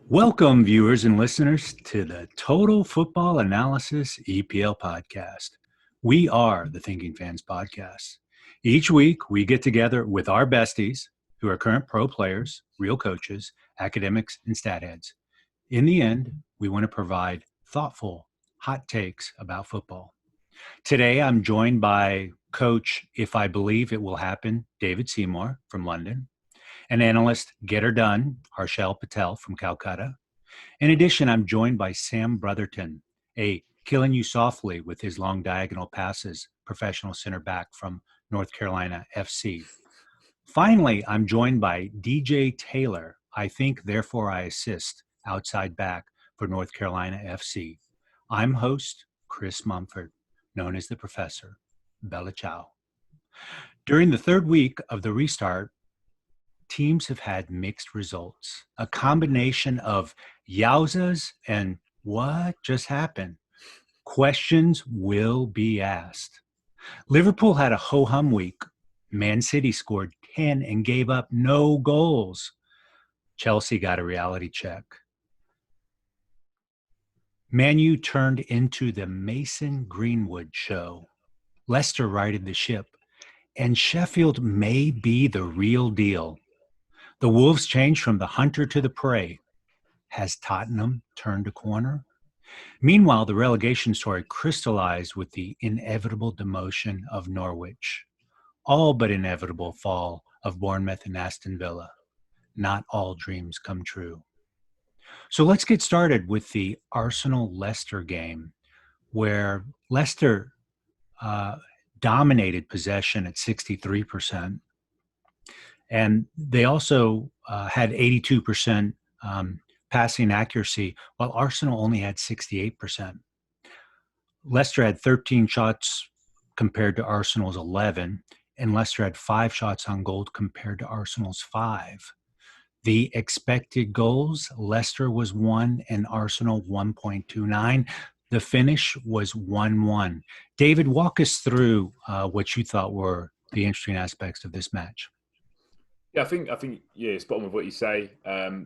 Welcome, viewers and listeners, to the Total Football Analysis EPL podcast. We are the Thinking Fans podcast. Each week, we get together with our besties, who are current pro players, real coaches, academics, and stat heads. In the end, we want to provide thoughtful, hot takes about football. Today, I'm joined by Coach, if I believe it will happen, David Seymour from London, an analyst, Get Her Done, Harshal Patel from Calcutta. In addition, I'm joined by Sam Brotherton, a killing you softly with his long diagonal passes professional center back from North Carolina FC. Finally, I'm joined by DJ Taylor, I think, therefore I assist, outside back for North Carolina FC. I'm host Chris Mumford, known as the Professor. Bella ciao. During the third week of the restart, teams have had mixed results, a combination of yowzas and what just happened. Questions will be asked. Liverpool had a ho-hum week. Man City scored 10 and gave up no goals. Chelsea got a reality check. Man U turned into the Mason Greenwood show. Leicester righted the ship. And Sheffield may be the real deal. The Wolves changed from the hunter to the prey. Has Tottenham turned a corner? Meanwhile, the relegation story crystallized with the inevitable demotion of Norwich. All but inevitable fall of Bournemouth and Aston Villa. Not all dreams come true. So let's get started with the Arsenal-Leicester game, where Leicester dominated possession at 63%. And they also had 82% passing accuracy, while Arsenal only had 68%. Leicester had 13 shots compared to Arsenal's 11, and Leicester had 5 shots on goal compared to Arsenal's 5. The expected goals, Leicester was 1 and Arsenal 1.29. The finish was 1-1. David, walk us through what you thought were the interesting aspects of this match. Yeah, I think spot on with what you say.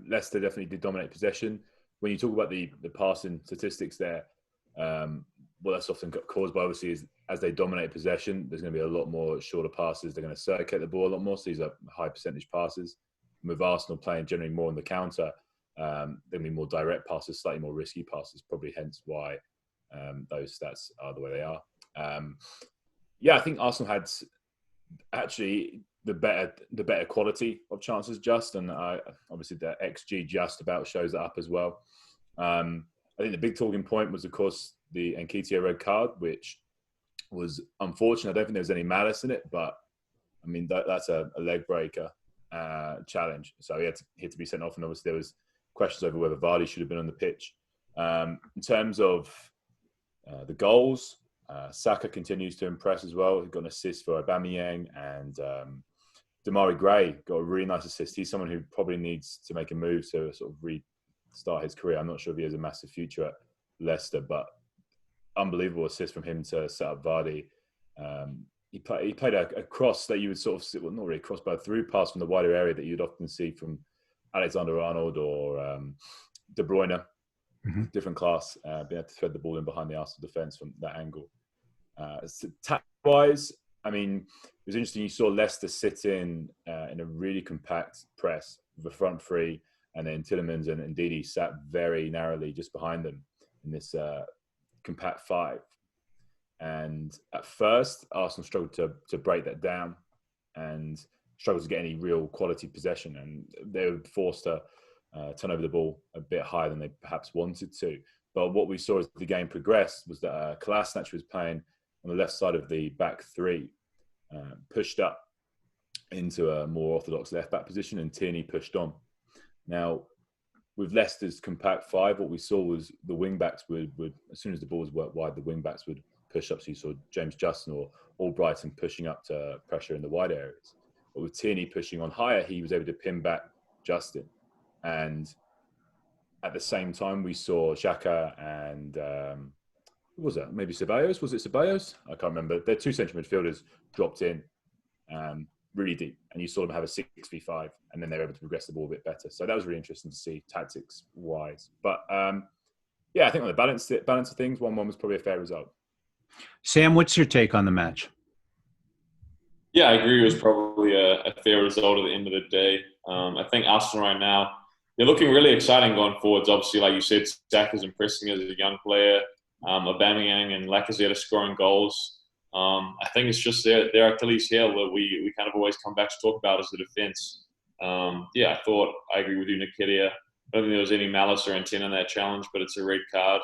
Leicester definitely did dominate possession. When you talk about the passing statistics there, what that's often caused by obviously is as they dominate possession, there's going to be a lot more shorter passes. They're going to circulate the ball a lot more. So these are high percentage passes. And with Arsenal playing generally more on the counter, there'll be more direct passes, slightly more risky passes. Probably hence why those stats are the way they are. I think Arsenal had actually the better quality of chances just, and obviously the XG just about shows that up as well. I think the big talking point was, of course, the Nketiah red card, which was unfortunate. I don't think there was any malice in it, but I mean that's a leg breaker challenge. So he had to be sent off, and obviously there was questions over whether Vardy should have been on the pitch. In terms of the goals, Saka continues to impress as well. He got an assist for Aubameyang, and Demarai Gray got a really nice assist. He's someone who probably needs to make a move to sort of restart his career. I'm not sure if he has a massive future at Leicester, but unbelievable assist from him to set up Vardy. He played a cross that you would sort of, well, not really a cross, but a through pass from the wider area that you'd often see from Alexander-Arnold or De Bruyne. Mm-hmm. Different class, being able to thread the ball in behind the Arsenal defence from that angle. Tactic-wise, I mean, it was interesting. You saw Leicester sit in a really compact press with a front three, and then Tielemans and Ndidi sat very narrowly just behind them in this compact five. And at first, Arsenal struggled to break that down and struggled to get any real quality possession, and they were forced to turn over the ball a bit higher than they perhaps wanted to. But what we saw as the game progressed was that Kolasinac was playing on the left side of the back three, pushed up into a more orthodox left-back position, and Tierney pushed on. Now, with Leicester's compact five, what we saw was the wing-backs would as soon as the ball was worked wide, the wing-backs would push up. So you saw James Justin or Albrighton pushing up to pressure in the wide areas. But with Tierney pushing on higher, he was able to pin back Justin. And at the same time, we saw Xhaka and who was that? Maybe Ceballos? Was it Ceballos? I can't remember. Their two central midfielders dropped in. really deep, and you saw them have a 6v5, and then they were able to progress the ball a bit better. So that was really interesting to see tactics wise. But yeah, I think on the balance of things, 1-1 was probably a fair result. Sam, what's your take on the match? Yeah, I agree. It was probably a fair result at the end of the day. I think Arsenal right now, they're looking really exciting going forwards. Obviously, like you said, Saka's impressing as a young player. Aubameyang and Lacazette are scoring goals. I think it's just their Achilles heel that we kind of always come back to talk about as the defence. Yeah, I agree with you, Nketiah. I don't think there was any malice or intent in that challenge, but it's a red card.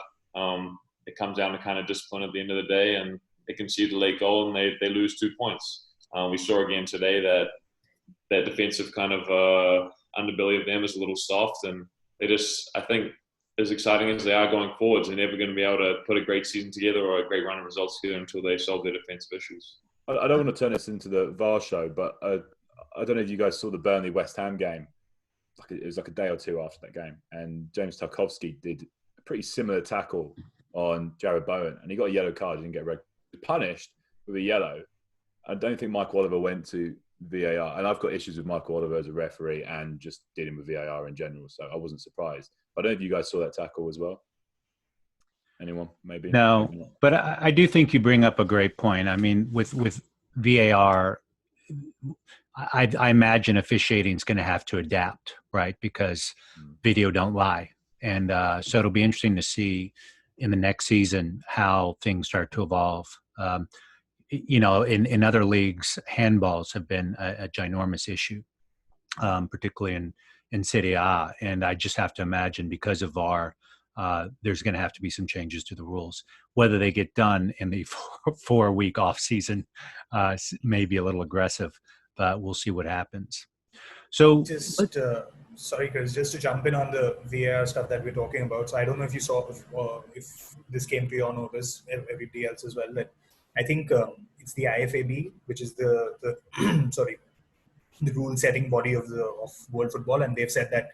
It comes down to kind of discipline at the end of the day, and they concede a late goal and they lose 2 points. We saw again today that defensive kind of underbelly of them is a little soft, and they just, I think, as exciting as they are going forwards, they're never going to be able to put a great season together or a great run of results together until they solve their defensive issues. I don't want to turn this into the VAR show, but I don't know if you guys saw the Burnley West Ham game. It was like a day or two after that game, and James Tarkowski did a pretty similar tackle on Jared Bowen, and he got a yellow card. He didn't get red. He was punished with a yellow. I don't think Michael Oliver went to VAR, and I've got issues with Michael Oliver as a referee and just dealing with VAR in general, so I wasn't surprised. But I don't know if you guys saw that tackle as well. Anyone? Maybe. No, maybe not. but I do think you bring up a great point. I mean, with VAR, I imagine officiating is going to have to adapt, right? Because video don't lie. And so it'll be interesting to see in the next season how things start to evolve. In other leagues, handballs have been a ginormous issue, particularly in Serie A. And I just have to imagine because of VAR, there's going to have to be some changes to the rules. Whether they get done in the 4-week off season may be a little aggressive, but we'll see what happens. So sorry, Chris, just to jump in on the VAR stuff that we're talking about. So I don't know if you saw, if this came to your notice, everybody else as well, that I think it's the IFAB, which is the rule-setting body of world football, and they've said that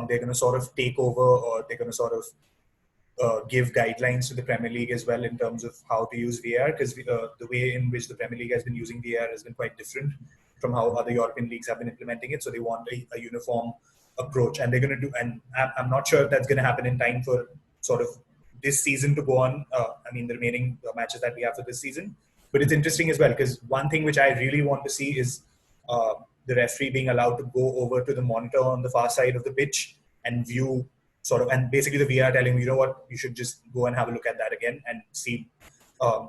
they're going to sort of take over, or they're going to sort of give guidelines to the Premier League as well in terms of how to use VAR, because the way in which the Premier League has been using VAR has been quite different from how other European leagues have been implementing it. So they want a uniform approach, and they're going to do. And I'm not sure if that's going to happen in time for sort of this season to go on. The remaining matches that we have for this season. But it's interesting as well, because one thing which I really want to see is the referee being allowed to go over to the monitor on the far side of the pitch and view and basically the VR telling you know what, you should just go and have a look at that again and see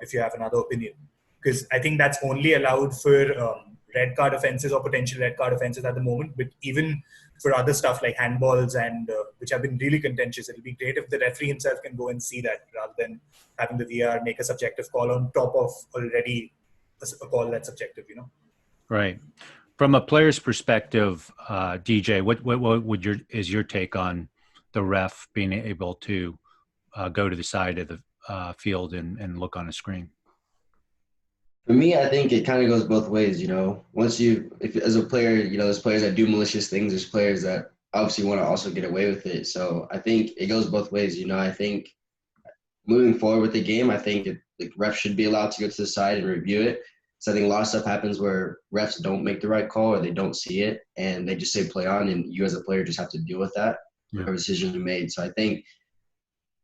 if you have another opinion. Because I think that's only allowed for red card offences or potential red card offences at the moment. But even for other stuff like handballs and which have been really contentious, it'll be great if the referee himself can go and see that rather than having the VR make a subjective call on top of already a call that's subjective, Right. From a player's perspective, DJ, what is your take on the ref being able to go to the side of the field and look on a screen? For me, I think it kind of goes both ways, Once if as a player, there's players that do malicious things. There's players that obviously want to also get away with it. So I think it goes both ways, I think moving forward with the game, I think the ref should be allowed to go to the side and review it. So I think a lot of stuff happens where refs don't make the right call or they don't see it and they just say play on, and you as a player just have to deal with that. Whatever decisions are made. So I think,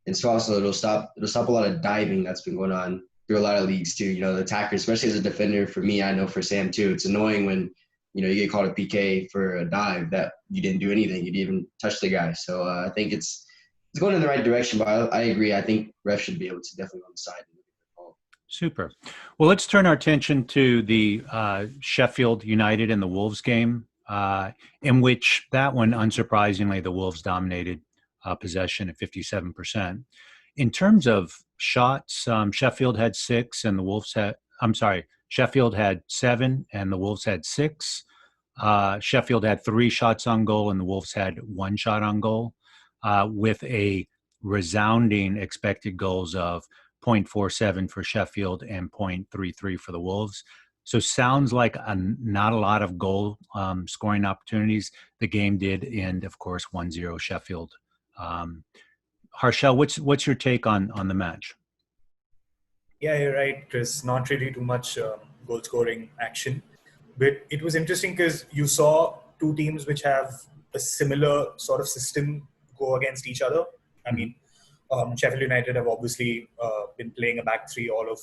and so also it'll stop a lot of diving that's been going on through a lot of leagues too. The attackers, especially as a defender, for me, I know for Sam too, it's annoying when, you get called a PK for a dive that you didn't do anything. You didn't even touch the guy. So I think it's going in the right direction, but I agree. I think refs should be able to definitely on the side. Super. Well, let's turn our attention to the Sheffield United and the Wolves game, in which that one, unsurprisingly, the Wolves dominated possession at 57%. In terms of shots, Sheffield had 6 and the Wolves Sheffield had 7 and the Wolves had 6. Sheffield had 3 shots on goal and the Wolves had 1 shot on goal, with a resounding expected goals of 0.47 for Sheffield and 0.33 for the Wolves. So sounds like not a lot of goal scoring opportunities. The game did end, of course, 1-0 Sheffield. Harshal, what's your take on the match? Yeah, you're right, Chris. Not really too much goal scoring action. But it was interesting because you saw two teams which have a similar sort of system go against each other. I mean, Sheffield United have obviously been playing a back three all of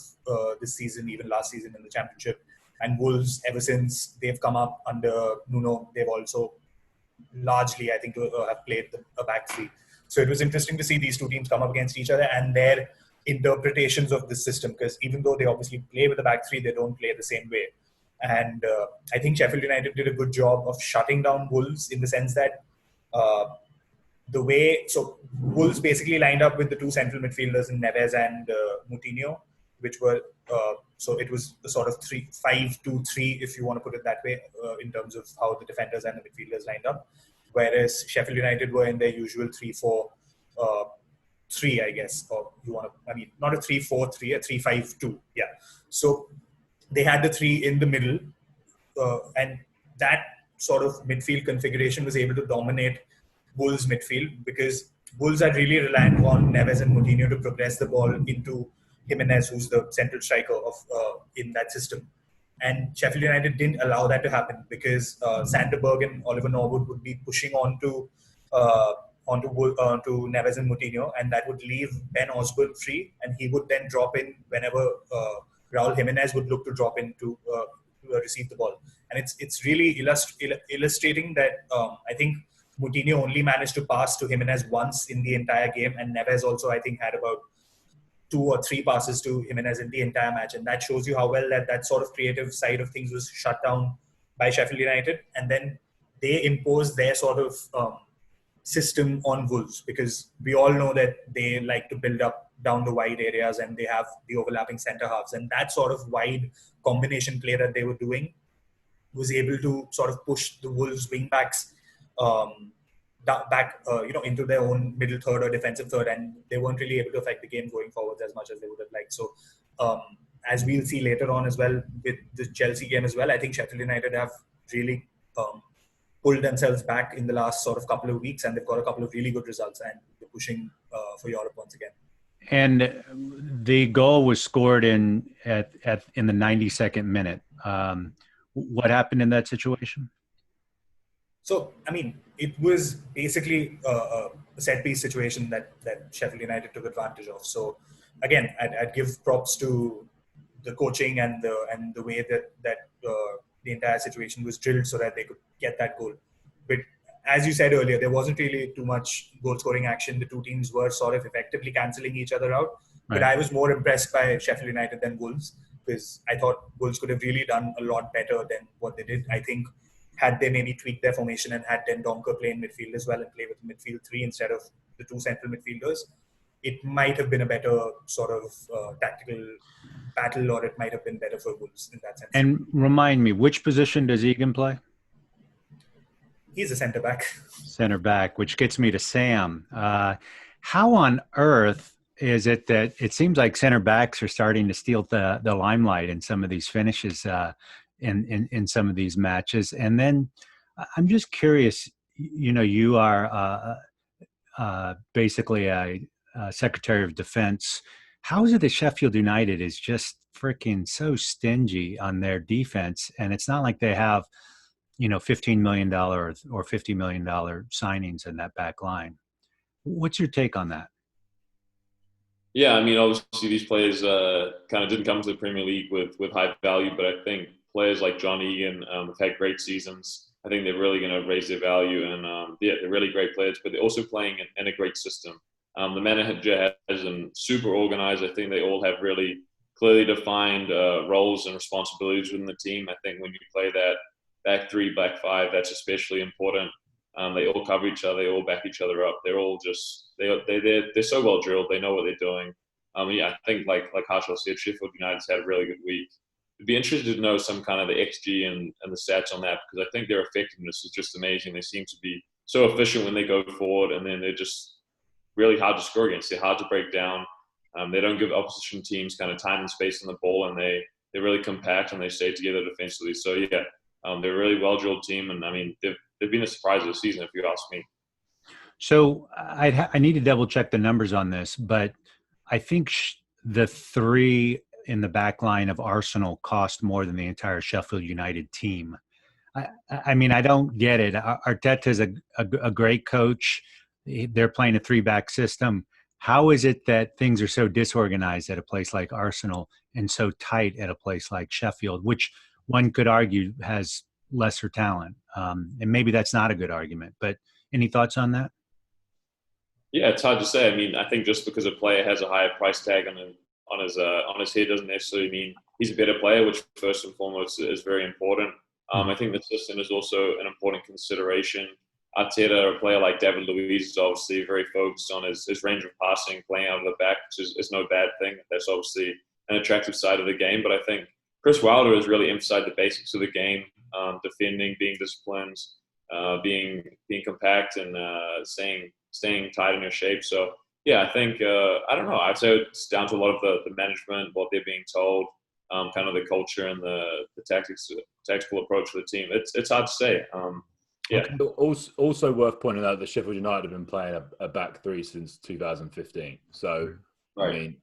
this season, even last season in the Championship. And Wolves, ever since they've come up under Nuno, they've also largely, I think, have played a back three. So it was interesting to see these two teams come up against each other and their interpretations of this system, because even though they obviously play with a back three, they don't play the same way. And I think Sheffield United did a good job of shutting down Wolves in the sense that Wolves basically lined up with the two central midfielders in Neves and Moutinho, which were so it was a sort of 5-2-3, if you want to put it that way, in terms of how the defenders and the midfielders lined up. Whereas Sheffield United were in their usual 3-4-3, I guess, or you want to, I mean, not a 3-4-3, a 3-5-2. Yeah. So they had the three in the middle, and that sort of midfield configuration was able to dominate Wolves' midfield, because Wolves are really reliant on Neves and Moutinho to progress the ball into Jimenez, who's the central striker of in that system. And Sheffield United didn't allow that to happen because Sanderberg and Oliver Norwood would be pushing onto Neves and Moutinho, and that would leave Ben Osborne free, and he would then drop in whenever Raul Jimenez would look to drop in to receive the ball. And it's really illustrating that I think Moutinho only managed to pass to Jimenez once in the entire game, and Neves also, I think, had about 2 or 3 passes to Jimenez in the entire match. And that shows you how well that sort of creative side of things was shut down by Sheffield United. And then they imposed their sort of system on Wolves, because we all know that they like to build up down the wide areas and they have the overlapping centre halves. And that sort of wide combination play that they were doing was able to sort of push the Wolves wing backs back into their own middle third or defensive third, and they weren't really able to affect the game going forwards as much as they would have liked. So as we'll see later on as well with the Chelsea game as well, I think Sheffield United have really pulled themselves back in the last sort of couple of weeks, and they've got a couple of really good results, and they're pushing for Europe once again. And the goal was scored in the 92nd minute. What happened in that situation? So, I mean, it was basically a set-piece situation that Sheffield United took advantage of. So, again, I'd give props to the coaching and the way that the entire situation was drilled so that they could get that goal. But as you said earlier, there wasn't really too much goal-scoring action. The two teams were sort of effectively cancelling each other out. Right. But I was more impressed by Sheffield United than Wolves, because I thought Wolves could have really done a lot better than what they did. I think had they maybe tweaked their formation and had Den Donker play in midfield as well and play with midfield 3 instead of the 2 central midfielders, it might have been a better sort of tactical battle, or it might have been better for Wolves in that sense. And remind me, which position does Egan play? He's a centre back. Centre back, which gets me to Sam. How on earth is it that it seems like centre backs are starting to steal the limelight in some of these finishes in some of these matches? And then I'm just curious, you are basically a Secretary of Defense. How is it that Sheffield United is just freaking so stingy on their defense? And it's not like they have, $15 million or $50 million signings in that back line. What's your take on that? Yeah, I mean, obviously these players kind of didn't come to the Premier League with high value, but I think players like John Egan have had great seasons. I think they're really going to raise their value, and they're really great players, but they're also playing in a great system. The manager has them super organized. I think they all have really clearly defined roles and responsibilities within the team. I think when you play that back 3, back 5, that's especially important. They all cover each other. They all back each other up. They're all just they're so well drilled. They know what they're doing. I think like Harshal said, Sheffield United's had a really good week. I'd be interested to know some kind of the XG and the stats on that, because I think their effectiveness is just amazing. They seem to be so efficient when they go forward, and then they're just really hard to score against. They're hard to break down. They don't give opposition teams kind of time and space on the ball, and they're really compact and they stay together defensively. So yeah, they're a really well-drilled team, and I mean they've been a surprise this season, if you ask me. So I need to double check the numbers on this, but I think the 3 in the back line of Arsenal cost more than the entire Sheffield United team. I mean, I don't get it. Arteta's a great coach. They're playing a 3-back system. How is it that things are so disorganized at a place like Arsenal and so tight at a place like Sheffield, which one could argue has lesser talent? And maybe that's not a good argument, but any thoughts on that? Yeah, it's hard to say. I mean, I think just because a player has a higher price tag on his head doesn't necessarily mean he's a better player, which first and foremost is very important. I think the system is also an important consideration. Arteta, a player like David Luiz, is obviously very focused on his range of passing, playing out of the back, which is no bad thing. That's obviously an attractive side of the game. But I think Chris Wilder has really emphasized the basics of the game, defending, being disciplined, being compact, and staying tight in your shape. So, yeah, I think, I don't know. I'd say it's down to a lot of the management, what they're being told, kind of the culture and the tactical approach for the team. It's hard to say. Yeah. Okay. Also worth pointing out that Sheffield United have been playing a back three since 2015. So, right. I mean,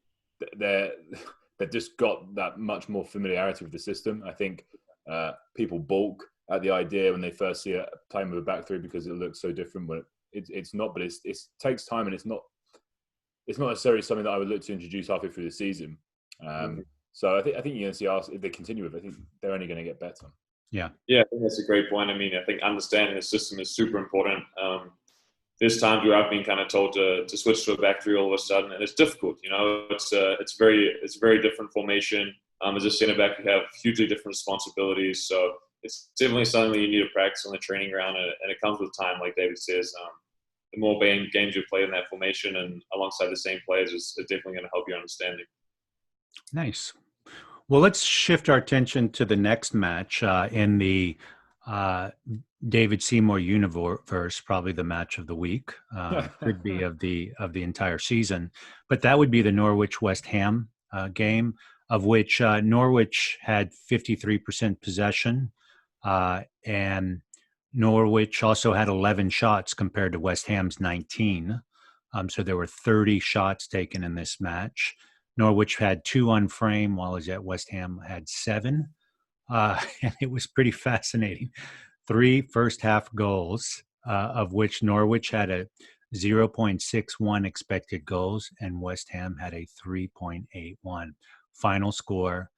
they've just got that much more familiarity with the system. I think people balk at the idea when they first see it playing with a back three because it looks so different. When it's not, but it takes time, and it's not necessarily something that I would look to introduce halfway through the season. So I think you're going to see us, if they continue with it, I think they're only going to get better. Yeah, I think that's a great point. I mean, I think understanding the system is super important. There's times where I've been kind of told to switch to a back three all of a sudden, and it's difficult. You know, it's very different formation. As a centre back, you have hugely different responsibilities. So it's definitely something that you need to practice on the training ground, and it comes with time, like David says. The more games you play in that formation and alongside the same players is definitely going to help your understanding. Nice. Well, let's shift our attention to the next match in the David Seymour universe, probably the match of the week, could be of the entire season. But that would be the Norwich-West Ham game, of which Norwich had 53% possession, and Norwich also had 11 shots compared to West Ham's 19. So there were 30 shots taken in this match. Norwich had 2 on frame, while West Ham had 7. And it was pretty fascinating. 3 first-half goals, of which Norwich had a 0.61 expected goals, and West Ham had a 3.81. Final score,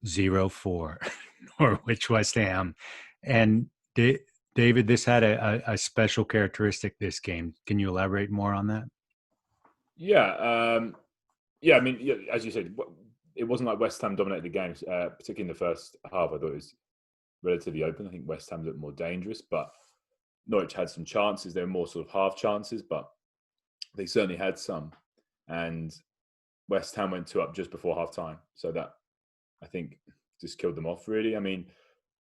0-4, Norwich-West Ham. And David, this had a special characteristic, this game. Can you elaborate more on that? Yeah. Yeah, I mean, as you said, it wasn't like West Ham dominated the game, particularly in the first half. I thought it was relatively open. I think West Ham looked more dangerous, but Norwich had some chances. They were more sort of half chances, but they certainly had some. And West Ham went 2 up just before half time. So that, I think, just killed them off, really. I mean,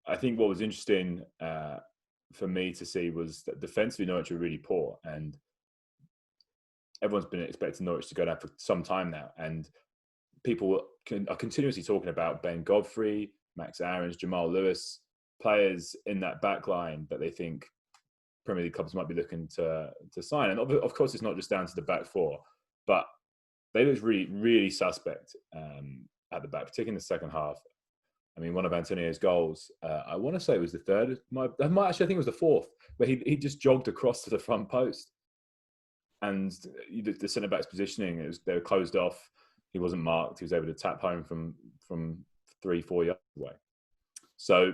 I think what was interesting for me to see was that defensively Norwich were really poor, and everyone's been expecting Norwich to go down for some time now, and people are continuously talking about Ben Godfrey, Max Aarons, Jamal Lewis, players in that back line that they think Premier League clubs might be looking to sign. And of course, it's not just down to the back four, but they looked really, really suspect at the back, particularly in the second half. I mean, one of Antonio's goals, I want to say it was the third. I think it was the fourth, where he just jogged across to the front post. And the centre-back's positioning, they were closed off. He wasn't marked. He was able to tap home from 3-4 yards away. So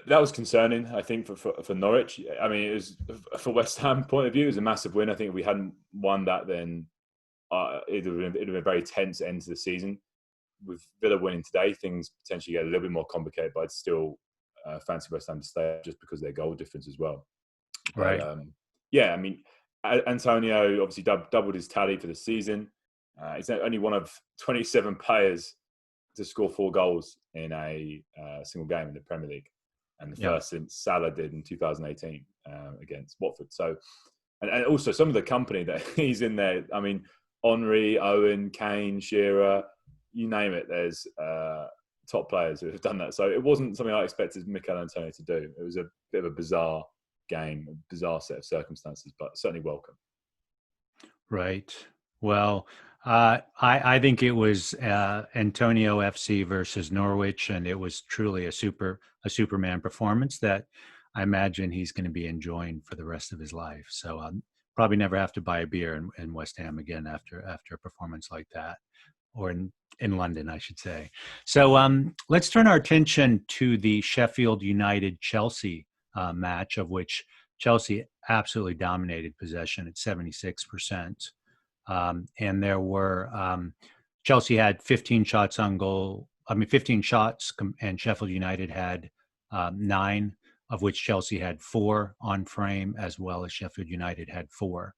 that was concerning, I think, for Norwich. I mean, it was, for West Ham point of view, it was a massive win. I think if we hadn't won that, then it would have been a very tense end to the season. With Villa winning today, things potentially get a little bit more complicated, but I'd still fancy West Ham to stay just because of their goal difference as well. Right. But, yeah, I mean, Antonio obviously doubled his tally for the season. He's only one of 27 players to score 4 goals in a single game in the Premier League, and the first since Salah did in 2018 against Watford. So, and also some of the company that he's in there. I mean, Henry, Owen, Kane, Shearer, you name it. There's top players who have done that. So it wasn't something I expected Mikel Antonio to do. It was a bit of a bizarre game, a bizarre set of circumstances, but certainly welcome. Right. Well, I think it was Antonio FC versus Norwich, and it was truly a Superman performance that I imagine he's going to be enjoying for the rest of his life. So probably never have to buy a beer in West Ham again after a performance like that, or in London, I should say. So let's turn our attention to the Sheffield United Chelsea match, of which Chelsea absolutely dominated possession at 76%. And there were Chelsea had 15 shots on goal. 15 shots, and Sheffield United had 9, of which Chelsea had 4 on frame, as well as Sheffield United had 4.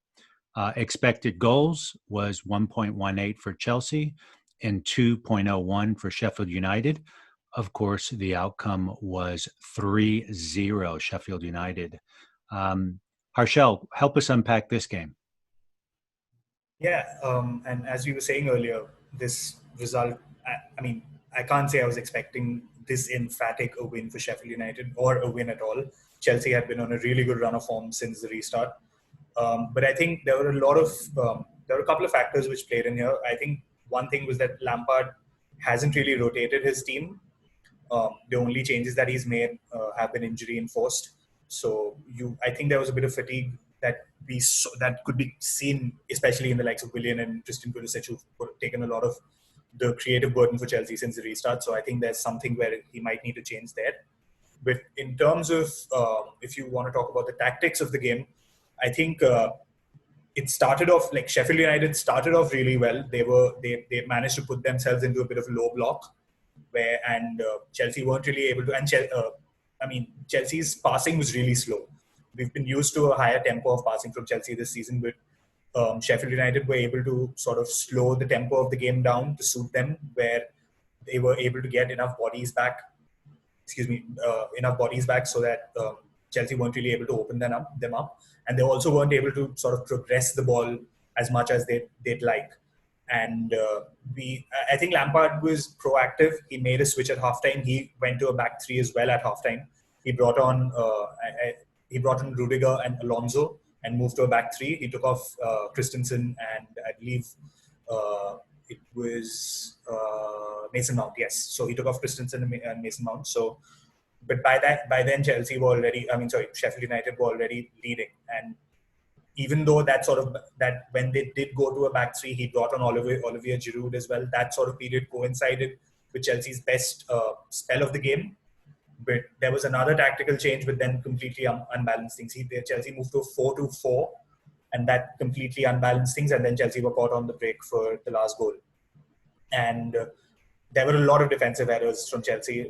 Expected goals was 1.18 for Chelsea and 2.01 for Sheffield United. Of course, the outcome was 3-0 Sheffield United. Harshal, help us unpack this game. Yeah, and as we were saying earlier, this result, I can't say I was expecting this emphatic a win for Sheffield United or a win at all. Chelsea had been on a really good run of form since the restart. But I think there were a couple of factors which played in here. I think one thing was that Lampard hasn't really rotated his team. The only changes that he's made have been injury enforced. So I think there was a bit of fatigue that could be seen, especially in the likes of Willian and Tristan Pulisic, who've taken a lot of the creative burden for Chelsea since the restart. So I think there's something where he might need to change there. But in terms of, if you want to talk about the tactics of the game, I think it started off, like, Sheffield United started off really well. They managed to put themselves into a bit of low block, and Chelsea weren't really able to. And Chelsea's passing was really slow. We've been used to a higher tempo of passing from Chelsea this season, but Sheffield United were able to sort of slow the tempo of the game down to suit them, where they were able to get enough bodies back so that Chelsea weren't really able to open them up. And they also weren't able to sort of progress the ball as much as they'd like. And I think Lampard was proactive. He made a switch at halftime. He went to a back three as well at halftime. He brought on Rudiger and Alonso and moved to a back three. He took off Christensen and I believe it was Mason Mount. Yes, so he took off Christensen and Mason Mount. So, but by then Sheffield United were already leading. And even though that when they did go to a back three, he brought on Olivier Giroud as well. That sort of period coincided with Chelsea's best spell of the game. But there was another tactical change, but then completely unbalanced things. Chelsea moved to a 4-2-4, and that completely unbalanced things. And then Chelsea were caught on the break for the last goal. And there were a lot of defensive errors from Chelsea.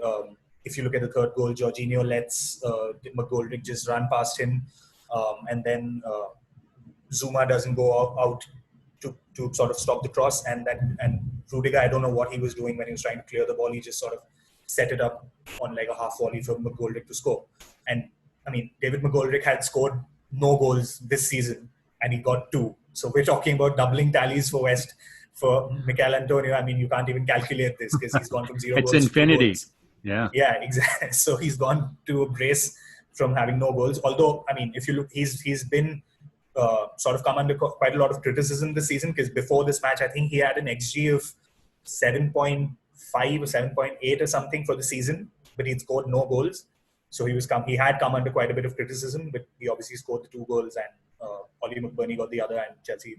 If you look at the third goal, Jorginho lets McGoldrick just run past him, and then Zuma doesn't go out to sort of stop the cross. And Rudiger, I don't know what he was doing when he was trying to clear the ball. He just sort of set it up on like a half volley for McGoldrick to score. And David McGoldrick had scored no goals this season, and he got 2. So we're talking about doubling tallies for Mikel Antonio. You can't even calculate this because he's gone from 0 it's goals infinity. to 2 goals. Yeah, exactly. So he's gone to a brace from having no goals. Although, if you look, he's been sort of come under quite a lot of criticism this season, because before this match, I think he had an XG of 7.5 or 7.8 or something for the season, but he'd scored no goals. So he had come under quite a bit of criticism, but he obviously scored the 2 goals, and Ollie McBurney got the other, and Chelsea,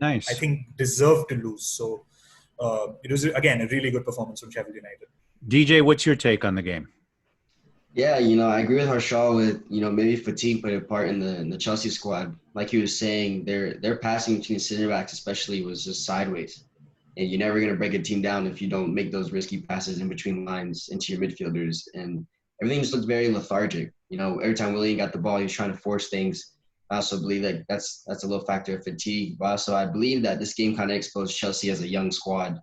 nice, I think, deserved to lose. So it was, again, a really good performance from Sheffield United. DJ, what's your take on the game? Yeah, I agree with Harshal with, maybe fatigue played a part in the Chelsea squad. Like he was saying, their passing between center backs especially was just sideways. And you're never going to break a team down if you don't make those risky passes in between lines into your midfielders. And everything just looked very lethargic. Every time Willian got the ball, he was trying to force things. I also believe that that's a little factor of fatigue. But also I believe that this game kind of exposed Chelsea as a young squad.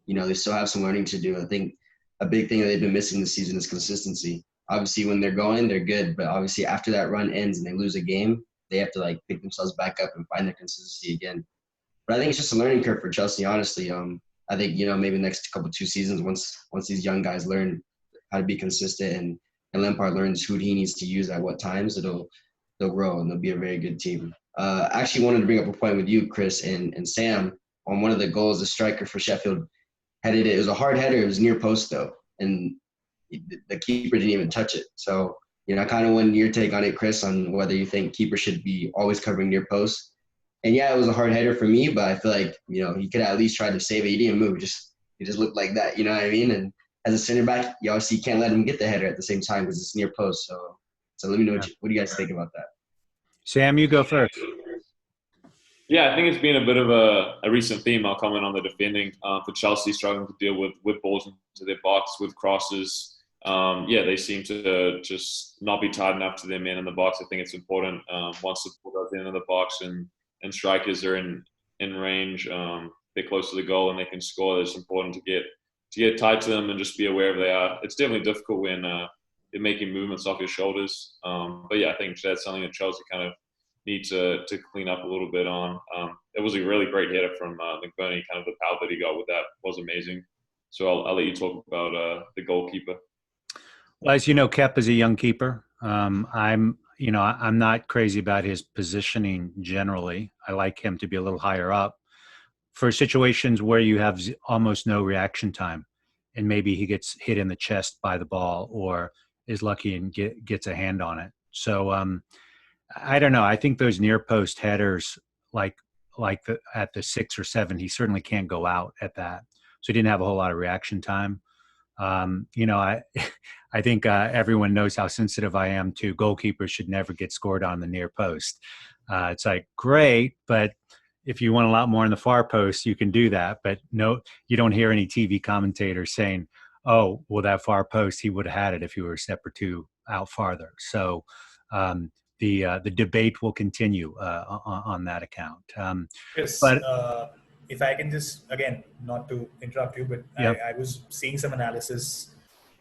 They still have some learning to do. I think a big thing that they've been missing this season is consistency. Obviously, when they're going, they're good. But obviously, after that run ends and they lose a game, they have to pick themselves back up and find their consistency again. But I think it's just a learning curve for Chelsea, honestly. I think, maybe the next 2 seasons, once these young guys learn how to be consistent and Lampard learns who he needs to use at what times, they'll grow and they'll be a very good team. I actually wanted to bring up a point with you, Chris and Sam, on one of the goals, the striker for Sheffield headed it. It was a hard header. It was near post though, and the keeper didn't even touch it. So, I kind of want your take on it, Chris, on whether you think keeper should be always covering near post. And yeah, it was a hard header for me, but I feel like, he could at least try to save it. He didn't move. He just looked like that. You know what I mean? And as a center back, you obviously can't let him get the header at the same time because it's near post. So let me know what do you guys think about that? Sam, you go first. Yeah, I think it's been a bit of a recent theme. I'll comment on the defending for Chelsea, struggling to deal with balls into their box, with crosses. They seem to just not be tight enough to their men in the box. I think it's important once the ball goes into the box and strikers are in range, they're close to the goal and they can score. It's important to get tight to them and just be aware of they are. It's definitely difficult when you're making movements off your shoulders. But yeah, I think that's something that Chelsea kind of need to clean up a little bit on. It was a really great header from McBurney. Kind of the power that he got with that was amazing. So I'll let you talk about the goalkeeper. Well, as you know, Kep is a young keeper. I'm not crazy about his positioning generally. I like him to be a little higher up for situations where you have almost no reaction time, and maybe he gets hit in the chest by the ball or is lucky and gets a hand on it. So I don't know. I think those near post headers, at the 6 or 7, he certainly can't go out at that. So he didn't have a whole lot of reaction time. I think everyone knows how sensitive I am to goalkeepers should never get scored on the near post. It's like, great, but if you want a lot more in the far post, you can do that. But no, you don't hear any TV commentators saying, oh, well, that far post, he would have had it if he were a step or two out farther. So the debate will continue on that account. Yes, but if I can just, again, not to interrupt you, but yep. I was seeing some analysis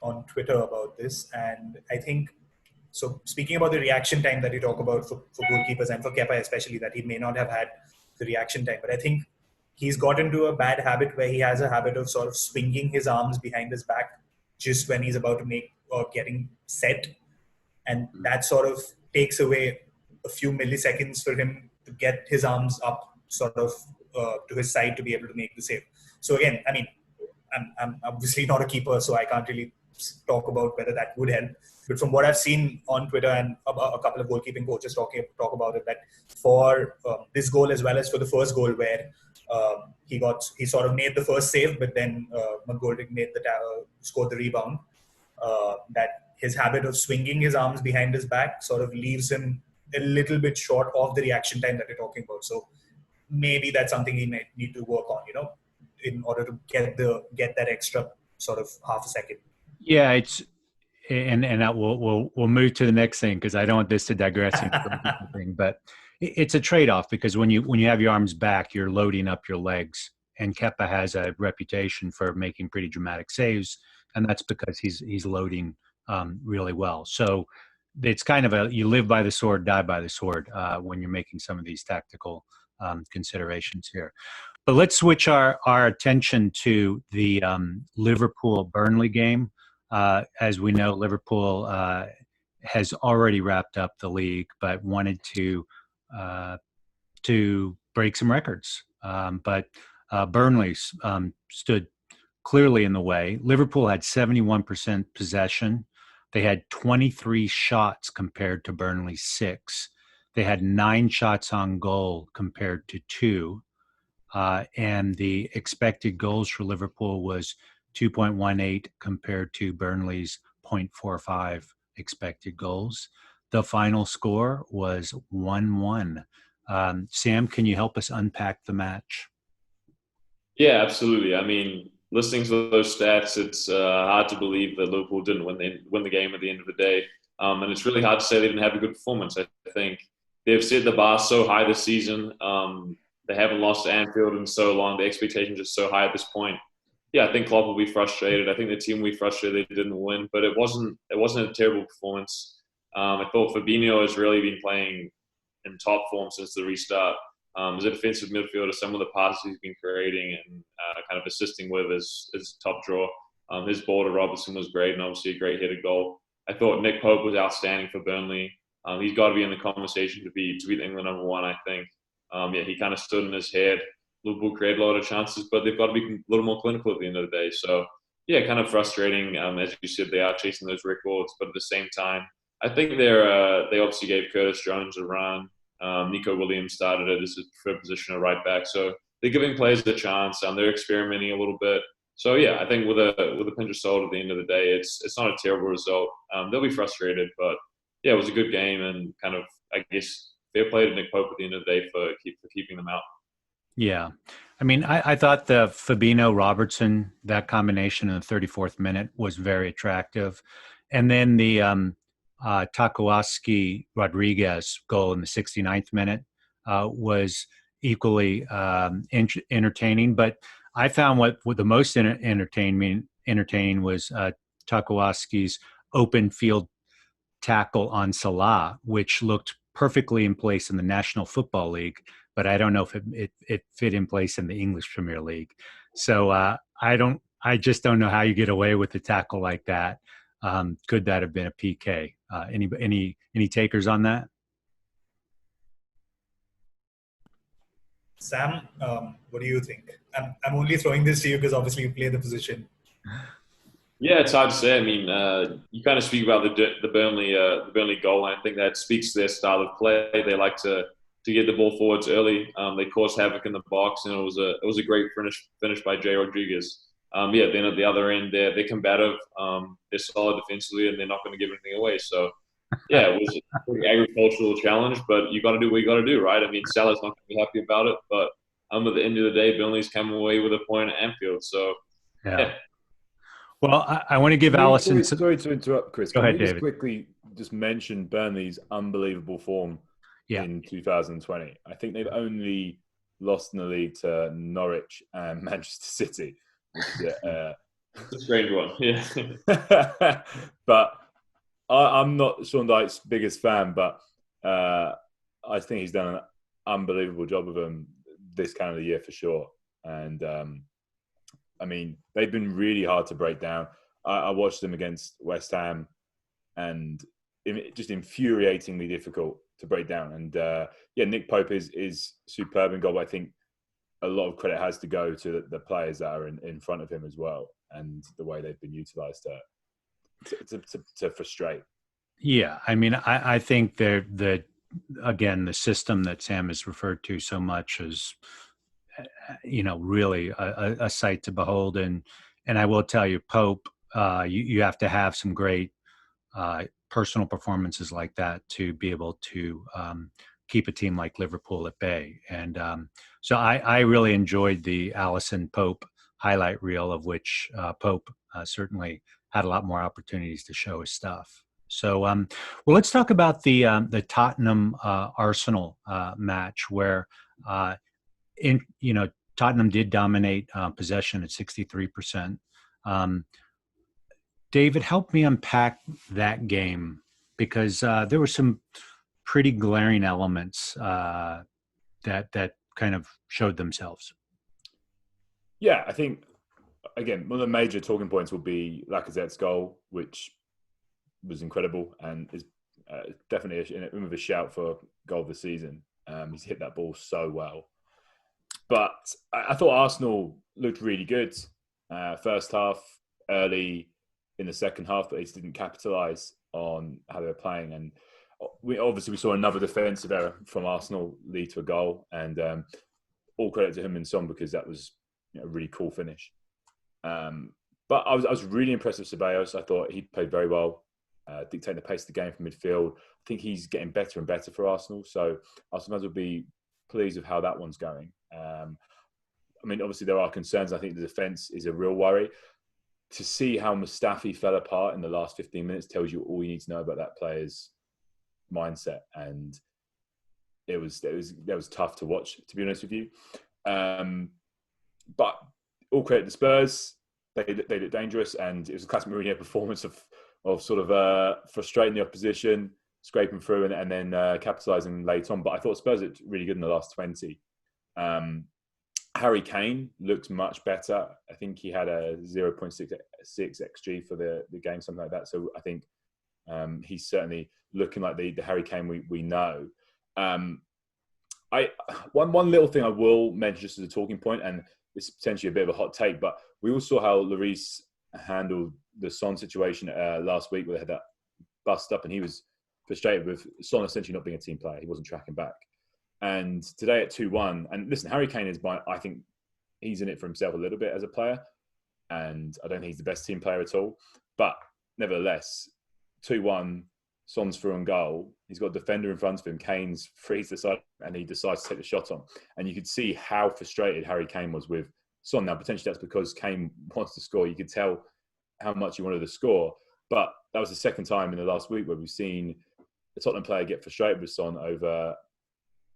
on Twitter about this, and I think, so speaking about the reaction time that you talk about for goalkeepers and for Kepa especially, that he may not have had the reaction time, but I think he's got into a bad habit where he has a habit of sort of swinging his arms behind his back just when he's about to make or getting set, and that sort of takes away a few milliseconds for him to get his arms up sort of to his side to be able to make the save. So again, I mean, I'm obviously not a keeper, so I can't really talk about whether that would help. But from what I've seen on Twitter and a couple of goalkeeping coaches talk about it, that for this goal as well as for the first goal where he sort of made the first save, but then McGoldrick scored the rebound, that his habit of swinging his arms behind his back sort of leaves him a little bit short of the reaction time that you're talking about. So maybe that's something he might need to work on, in order to get that extra sort of half a second. Yeah, we'll move to the next thing because I don't want this to digress into thing, but it's a trade-off because when you have your arms back, you're loading up your legs, and Kepa has a reputation for making pretty dramatic saves, and that's because he's loading really well. So it's kind of you live by the sword, die by the sword when you're making some of these tactical considerations here. But let's switch our attention to the Liverpool-Burnley game. As we know, Liverpool has already wrapped up the league, but wanted to break some records. But Burnley stood clearly in the way. Liverpool had 71% possession. They had 23 shots compared to Burnley's 6. They had 9 shots on goal compared to 2. And the expected goals for Liverpool was 2.18 compared to Burnley's 0.45 expected goals. The final score was 1-1. Sam, can you help us unpack the match? Yeah, absolutely. I mean, listening to those stats, it's hard to believe that Liverpool didn't win the game at the end of the day. And it's really hard to say they didn't have a good performance. I think they've set the bar so high this season. They haven't lost to Anfield in so long. The expectations are so high at this point. Yeah, I think Klopp will be frustrated. I think the team will be frustrated they didn't win, but it wasn't a terrible performance. I thought Fabinho has really been playing in top form since the restart. As a defensive midfielder, some of the passes he's been creating and kind of assisting with is top draw. His ball to Robertson was great, and obviously a great headed goal. I thought Nick Pope was outstanding for Burnley. He's got to be in the conversation to be the England number 1, I think. He kind of stood in his head. Liverpool create a lot of chances, but they've got to be a little more clinical at the end of the day. So, yeah, kind of frustrating. As you said, they are chasing those records, but at the same time, I think they obviously gave Curtis Jones a run. Nico Williams started it as his preferred position at right back. So they're giving players a chance, and they're experimenting a little bit. So yeah, I think with a pinch of salt at the end of the day, it's not a terrible result. They'll be frustrated, but yeah, it was a good game, and kind of, I guess, fair play to Nick Pope at the end of the day for keeping them out. Yeah. I mean, I thought the Fabinho Robertson, that combination in the 34th minute was very attractive. And then the Takuaski Rodriguez goal in the 69th minute was equally entertaining. But I found what the most entertaining was Takuaski's open field tackle on Salah, which looked perfectly in place in the National Football League, but I don't know if it fit in place in the English Premier League. So I just don't know how you get away with a tackle like that. Could that have been a PK? Any takers on that? Sam, what do you think? I'm only throwing this to you because obviously you play the position. Yeah, it's hard to say. I mean, you kind of speak about the Burnley goal, and I think that speaks to their style of play. They like to get the ball forwards early. They caused havoc in the box, and it was a great finish by Jay Rodriguez. Then at the other end, they're combative, they're solid defensively, and they're not going to give anything away. So yeah, it was a pretty agricultural challenge, but you got to do what you got to do, right? I mean, Salah's not going to be happy about it, but at the end of the day, Burnley's come away with a point at Anfield. So yeah. Well, I want to give Allison. Sorry to interrupt, Chris. Go ahead, Can we David. quickly just mention Burnley's unbelievable form in 2020? I think they've only lost in the league to Norwich and Manchester City. It's a strange one, yeah. But I'm not Sean Dyche's biggest fan, but I think he's done an unbelievable job of them this calendar year for sure. And I mean, they've been really hard to break down. I watched them against West Ham, and just infuriatingly difficult to break down. And Nick Pope is superb in goal. But I think a lot of credit has to go to the players that are in front of him as well, and the way they've been utilised to frustrate. Yeah, I mean, I think the system that Sam has referred to so much is, really a sight to behold. And I will tell you, Pope, you have to have some great personal performances like that to be able to keep a team like Liverpool at bay. And so I really enjoyed the Allison Pope highlight reel, of which Pope certainly had a lot more opportunities to show his stuff. So, well, let's talk about the Tottenham Arsenal match, where Tottenham did dominate possession at 63%. David, help me unpack that game, because there were some pretty glaring elements that kind of showed themselves. Yeah, I think, again, one of the major talking points will be Lacazette's goal, which was incredible and is definitely in a shout for goal of the season. He's hit that ball so well. But I thought Arsenal looked really good first half, early in the second half, but they just didn't capitalise on how they were playing. And we saw another defensive error from Arsenal lead to a goal, and all credit to him and Son, because that was a really cool finish. But I was really impressed with Ceballos. I thought he played very well, dictating the pace of the game from midfield. I think he's getting better and better for Arsenal. So Arsenal will be pleased with how that one's going. I mean, obviously there are concerns. I think the defence is a real worry. To see how Mustafi fell apart in the last 15 minutes tells you all you need to know about that player's mindset. And it was tough to watch, to be honest with you. But all credit to Spurs. They looked dangerous, and it was a classic Mourinho performance of sort of frustrating the opposition, scraping through, and then capitalising late on. But I thought Spurs looked really good in the last 20. Harry Kane looked much better. I think he had a 0.66 XG for the game, something like that. So I think he's certainly looking like the Harry Kane we know. One little thing I will mention just as a talking point, and this is potentially a bit of a hot take, but we all saw how Lloris handled the Son situation last week, where they had that bust up, and he was frustrated with Son essentially not being a team player. He wasn't tracking back. And today at 2-1, and listen, Harry Kane I think he's in it for himself a little bit as a player, and I don't think he's the best team player at all. But nevertheless, 2-1, Son's through on goal. He's got a defender in front of him. Kane's frees the side, and he decides to take the shot on. And you could see how frustrated Harry Kane was with Son. Now, potentially that's because Kane wants to score. You could tell how much he wanted to score. But that was the second time in the last week where we've seen a Tottenham player get frustrated with Son over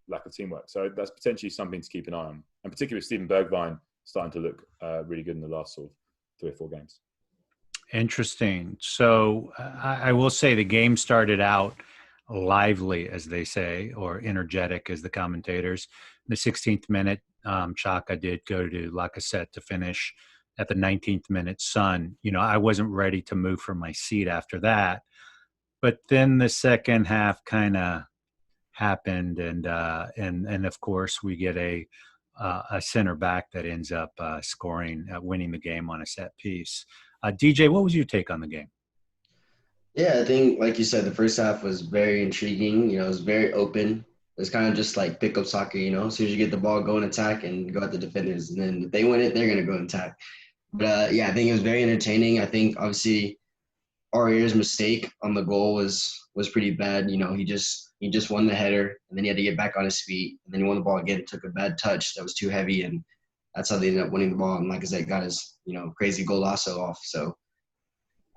lack of teamwork. So that's potentially something to keep an eye on. And particularly Steven Bergwijn starting to look really good in the last sort of 3 or 4 games. Interesting. So I will say the game started out lively, as they say, or energetic, as the commentators. In the 16th minute, Xhaka did go to Lacazette to finish. At the 19th minute, Son. I wasn't ready to move from my seat after that. But then the second half kind of happened, and of course we get a center back that ends up winning the game on a set piece. DJ, what was your take on the game? Yeah, I think, like you said, the first half was very intriguing. It was very open. It was kind of just like pickup soccer, as soon as you get the ball, go and attack and go at the defenders. And then if they win it, they're going to go and attack. But, yeah, I think it was very entertaining. I think, obviously, Aurier's mistake on the goal was pretty bad. He just won the header, and then he had to get back on his feet. And then he won the ball again, took a bad touch that was too heavy, and that's how they ended up winning the ball. And like I said, got his, crazy golazo off. So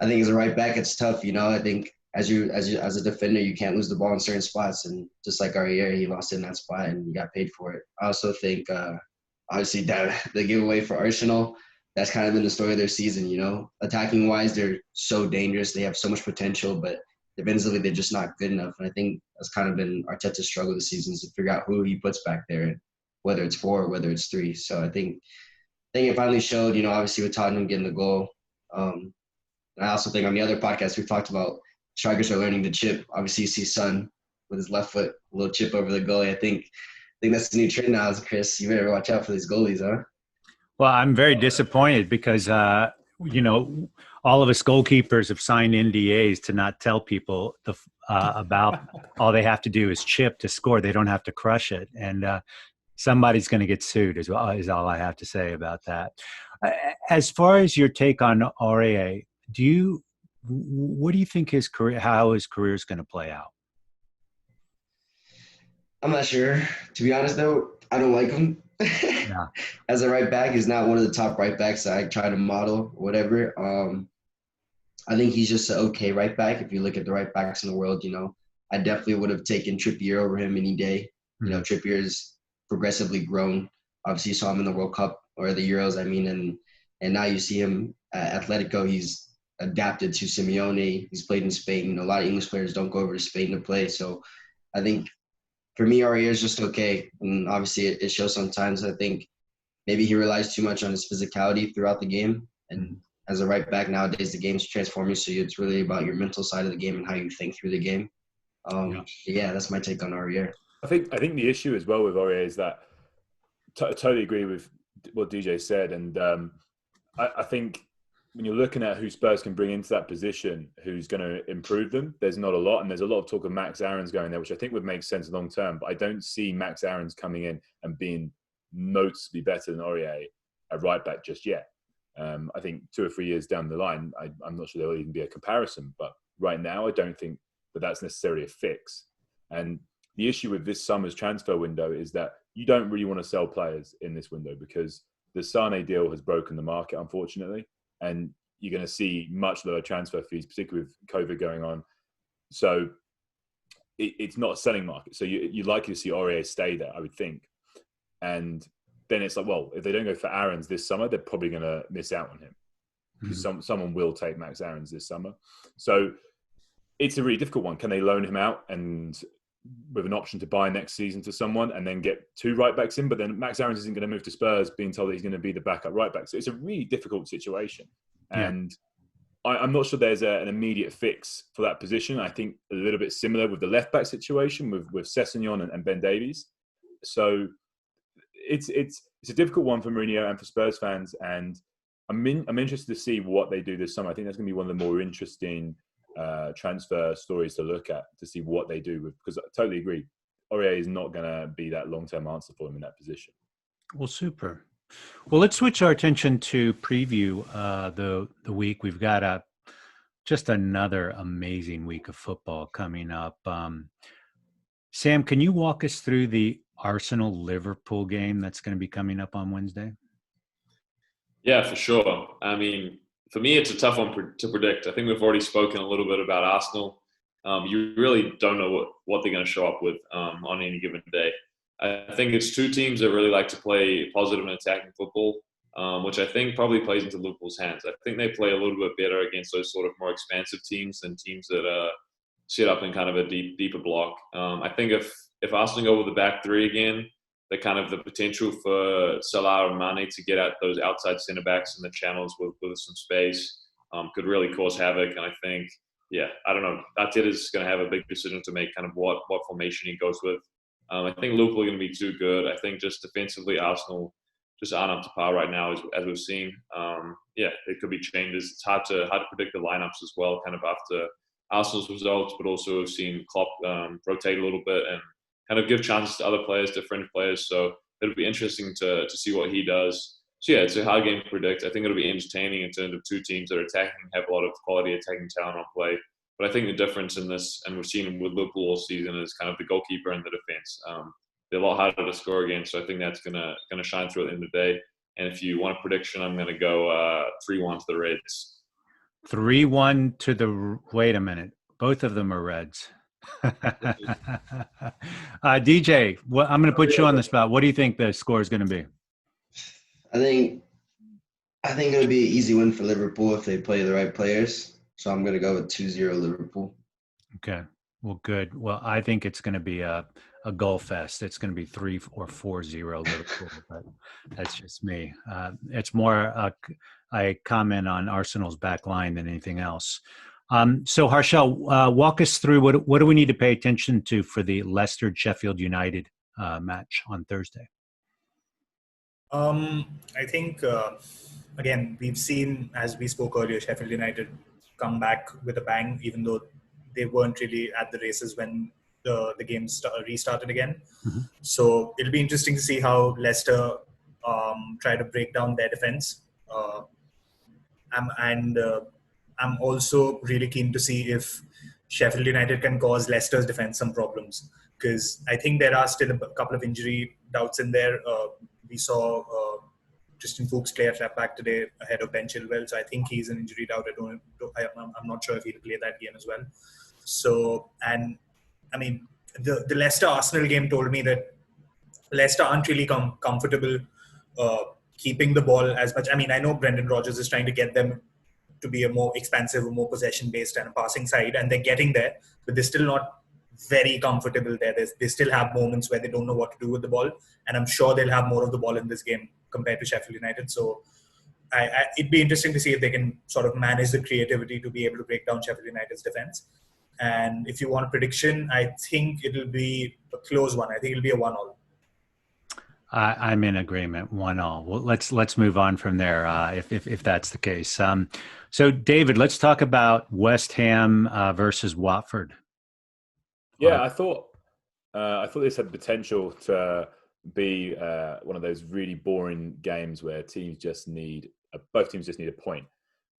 I think as a right back, it's tough. I think as a defender, you can't lose the ball in certain spots. And just like Aurier, he lost it in that spot and he got paid for it. I also think, obviously, that the giveaway for Arsenal, that's kind of been the story of their season. Attacking wise, they're so dangerous. They have so much potential, but defensively, they're just not good enough. And I think that's kind of been Arteta's struggle this season, is to figure out who he puts back there, whether it's 4 or whether it's 3. So I think it finally showed, obviously with Tottenham getting the goal. I also think on the other podcast, we've talked about strikers are learning to chip. Obviously, you see Son with his left foot, a little chip over the goalie. I think that's the new trend now, Chris. You better watch out for these goalies, huh? Well, I'm very disappointed because, all of us goalkeepers have signed NDAs to not tell people about all they have to do is chip to score. They don't have to crush it. And somebody's going to get sued is all I have to say about that. As far as your take on Aurier, what do you think how his career is going to play out? I'm not sure. To be honest, though, I don't like him. Yeah. As a right back, he's not one of the top right backs that I try to model or whatever. I think he's just an okay right back. If you look at the right backs in the world, I definitely would have taken Trippier over him any day. Mm-hmm. Trippier's progressively grown. Obviously, you saw him in the World Cup or the Euros, and now you see him at Atletico. He's adapted to Simeone. He's played in Spain. A lot of English players don't go over to Spain to play. So I think for me, Aurier is just okay. And obviously it shows sometimes. I think maybe he relies too much on his physicality throughout the game. And as a right back nowadays, the game's transforming. So it's really about your mental side of the game and how you think through the game. Yeah, that's my take on Aurier. I think the issue as well with Aurier is that I totally agree with what DJ said. And I think when you're looking at who Spurs can bring into that position, who's going to improve them, there's not a lot. And there's a lot of talk of Max Aarons going there, which I think would make sense long term. But I don't see Max Aarons coming in and being noticeably better than Aurier at right back just yet. I think 2 or 3 years down the line, I'm not sure there will even be a comparison. But right now, I don't think that's necessarily a fix. And the issue with this summer's transfer window is that you don't really want to sell players in this window because the Sane deal has broken the market, unfortunately. And you're going to see much lower transfer fees, particularly with COVID going on. So it's not a selling market. So you're likely to see Aurier stay there, I would think. And then it's like, well, if they don't go for Aarons this summer, they're probably going to miss out on him. Because someone will take Max Aarons this summer. So it's a really difficult one. Can they loan him out and with an option to buy next season to someone and then get 2 right backs in? But then Max Aarons isn't going to move to Spurs being told that he's going to be the backup right back. So it's a really difficult situation. Yeah. And I'm not sure there's an immediate fix for that position. I think a little bit similar with the left back situation with Sessegnon and Ben Davies. So it's a difficult one for Mourinho and for Spurs fans, and I'm interested to see what they do this summer. I think that's going to be one of the more interesting transfer stories to look at, to see what they do with, because I totally agree, Aurier is not going to be that long-term answer for him in that position. Well, super. Well, let's switch our attention to preview the week. We've got just another amazing week of football coming up. Sam, can you walk us through the Arsenal-Liverpool game that's going to be coming up on Wednesday? Yeah, for sure. I mean, for me, it's a tough one to predict. I think we've already spoken a little bit about Arsenal. You really don't know what they're going to show up with on any given day. I think it's two teams that really like to play positive and attacking football, which I think probably plays into Liverpool's hands. I think they play a little bit better against those sort of more expansive teams than teams that sit up in kind of a deeper block. I think if Arsenal go with the back three again, the kind of the potential for Salah and Mane to get at those outside centre backs in the channels with some space could really cause havoc. And I think, I don't know, Arteta's going to have a big decision to make, kind of what formation he goes with. I think Liverpool are going to be too good. I think just defensively, Arsenal just aren't up to par right now, as we've seen. It could be changes. It's hard to predict the lineups as well, kind of after Arsenal's results, but also we've seen Klopp rotate a little bit and kind of give chances to other players, to fringe players. So it'll be interesting to see what he does. So it's a hard game to predict. I think it'll be entertaining in terms of two teams that are attacking, have a lot of quality attacking talent on play. But I think the difference in this, and we've seen with Liverpool all season, is kind of the goalkeeper and the defense. They're a lot harder to score against, so I think that's gonna shine through at the end of the day. And if you want a prediction, I'm gonna go 3-1 to the Reds. 3-1 to the. Wait a minute, both of them are Reds. DJ, I'm going to put you on the spot. What do you think the score is going to be? I think it'll be an easy win for Liverpool if they play the right players. So I'm going to go with 2-0 Liverpool. Okay. Well, good. Well, I think it's going to be a goal fest. It's going to be 3 or 4-0 Liverpool, but that's just me. It's more a comment on Arsenal's back line than anything else. So Harshal, walk us through what do we need to pay attention to for the Leicester Sheffield United match on Thursday? I think again, we've seen, as we spoke earlier, Sheffield United come back with a bang, even though they weren't really at the races when the game restarted again. Mm-hmm. So it'll be interesting to see how Leicester try to break down their defense. I'm also really keen to see if Sheffield United can cause Leicester's defense some problems, because I think there are still a couple of injury doubts in there. We saw Tristan Fuchs play at left back today ahead of Ben Chilwell, so I think he's an injury doubt. I'm not sure if he'll play that game as well. So, and I mean, the Leicester Arsenal game told me that Leicester aren't really comfortable keeping the ball as much. I mean, I know Brendan Rodgers is trying to get them to be a more expansive, a more possession-based and a passing side, and they're getting there, but they're still not very comfortable there. They still have moments where they don't know what to do with the ball, and I'm sure they'll have more of the ball in this game compared to Sheffield United. So it'd be interesting to see if they can sort of manage the creativity to be able to break down Sheffield United's defense. And if you want a prediction, I think it'll be a close one. I think it'll be a 1-1. I'm in agreement, 1-1. Well, let's move on from there if that's the case. So, David, let's talk about West Ham versus Watford. Yeah, I thought this had potential to be one of those really boring games where both teams just need a point.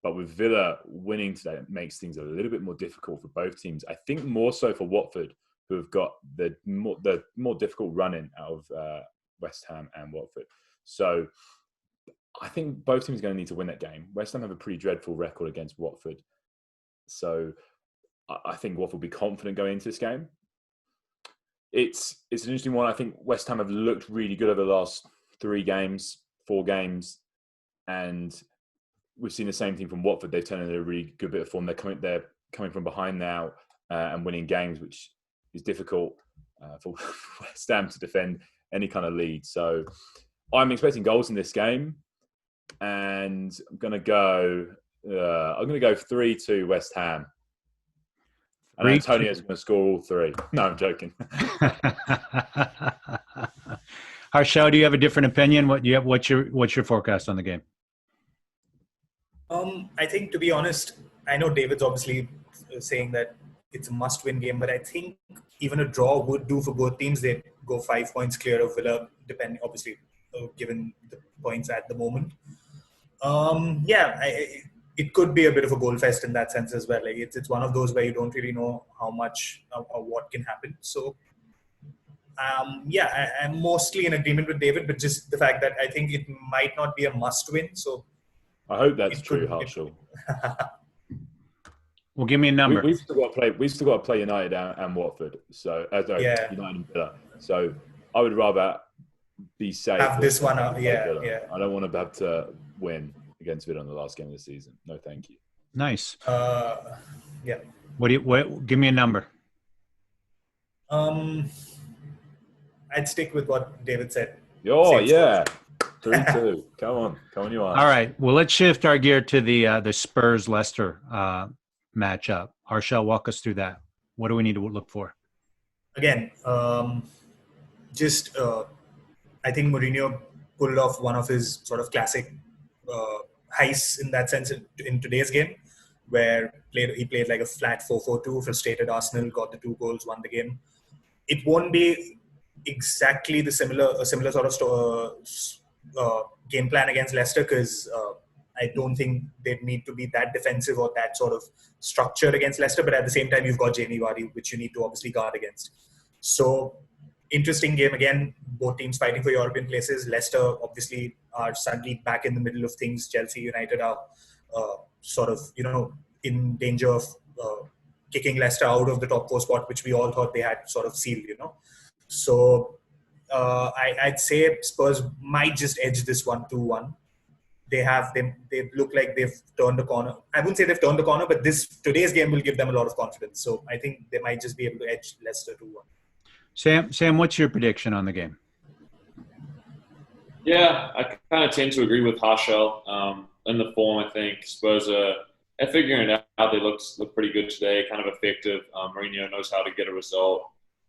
But with Villa winning today, it makes things a little bit more difficult for both teams. I think more so for Watford, who have got the more difficult run-in out of West Ham and Watford. So I think both teams are going to need to win that game. West Ham have a pretty dreadful record against Watford. So I think Watford will be confident going into this game. It's an interesting one. I think West Ham have looked really good over the last 4 games. And we've seen the same thing from Watford. They've turned in a really good bit of form. They're coming from behind now and winning games, which is difficult for West Ham to defend any kind of lead. So I'm expecting goals in this game, and I'm going to go 3-2 West Ham. And Antonio's going to score all 3. No, I'm joking. Harshal, do you have a different opinion? What's your forecast on the game? I think, to be honest, I know David's obviously saying that it's a must-win game, but I think even a draw would do for both teams. They go 5 points clear of Villa, depending, obviously, given the points at the moment. It could be a bit of a goal fest in that sense as well. Like it's one of those where you don't really know how much or what can happen. So, I'm mostly in agreement with David, but just the fact that I think it might not be a must-win. So, I hope that's true, Harshal. Well, give me a number. We've still got to play United and Watford. So, United and Villa. So, I would rather be safe. Have this one out. Yeah. I don't want to have to win against Villa in the last game of the season. No, thank you. Nice. Yeah. Give me a number. I'd stick with what David said. Oh, yeah. 3-2. Come on, you are. All right. Well, let's shift our gear to the Spurs Leicester matchup. Harshal, walk us through that. What do we need to look for? Again, I think Mourinho pulled off one of his sort of classic heists in that sense in today's game, where he played like a flat 4-4-2, frustrated Arsenal, got the 2 goals, won the game. It won't be exactly a similar sort of game plan against Leicester, because I don't think they'd need to be that defensive or that sort of structured against Leicester. But at the same time, you've got Jamie Vardy, which you need to obviously guard against. So, interesting game again. Both teams fighting for European places. Leicester obviously are suddenly back in the middle of things. Chelsea United are sort of, in danger of kicking Leicester out of the top 4 spot, which we all thought they had sort of sealed, So I'd say Spurs might just edge this one 2-1. They look like they've turned the corner. I wouldn't say they've turned the corner, but today's game will give them a lot of confidence. So I think they might just be able to edge Leicester 2-1. Sam, what's your prediction on the game? Yeah, I kind of tend to agree with Harshal. In the form, I think Spurs are figuring it out. They look pretty good today, kind of effective. Mourinho knows how to get a result.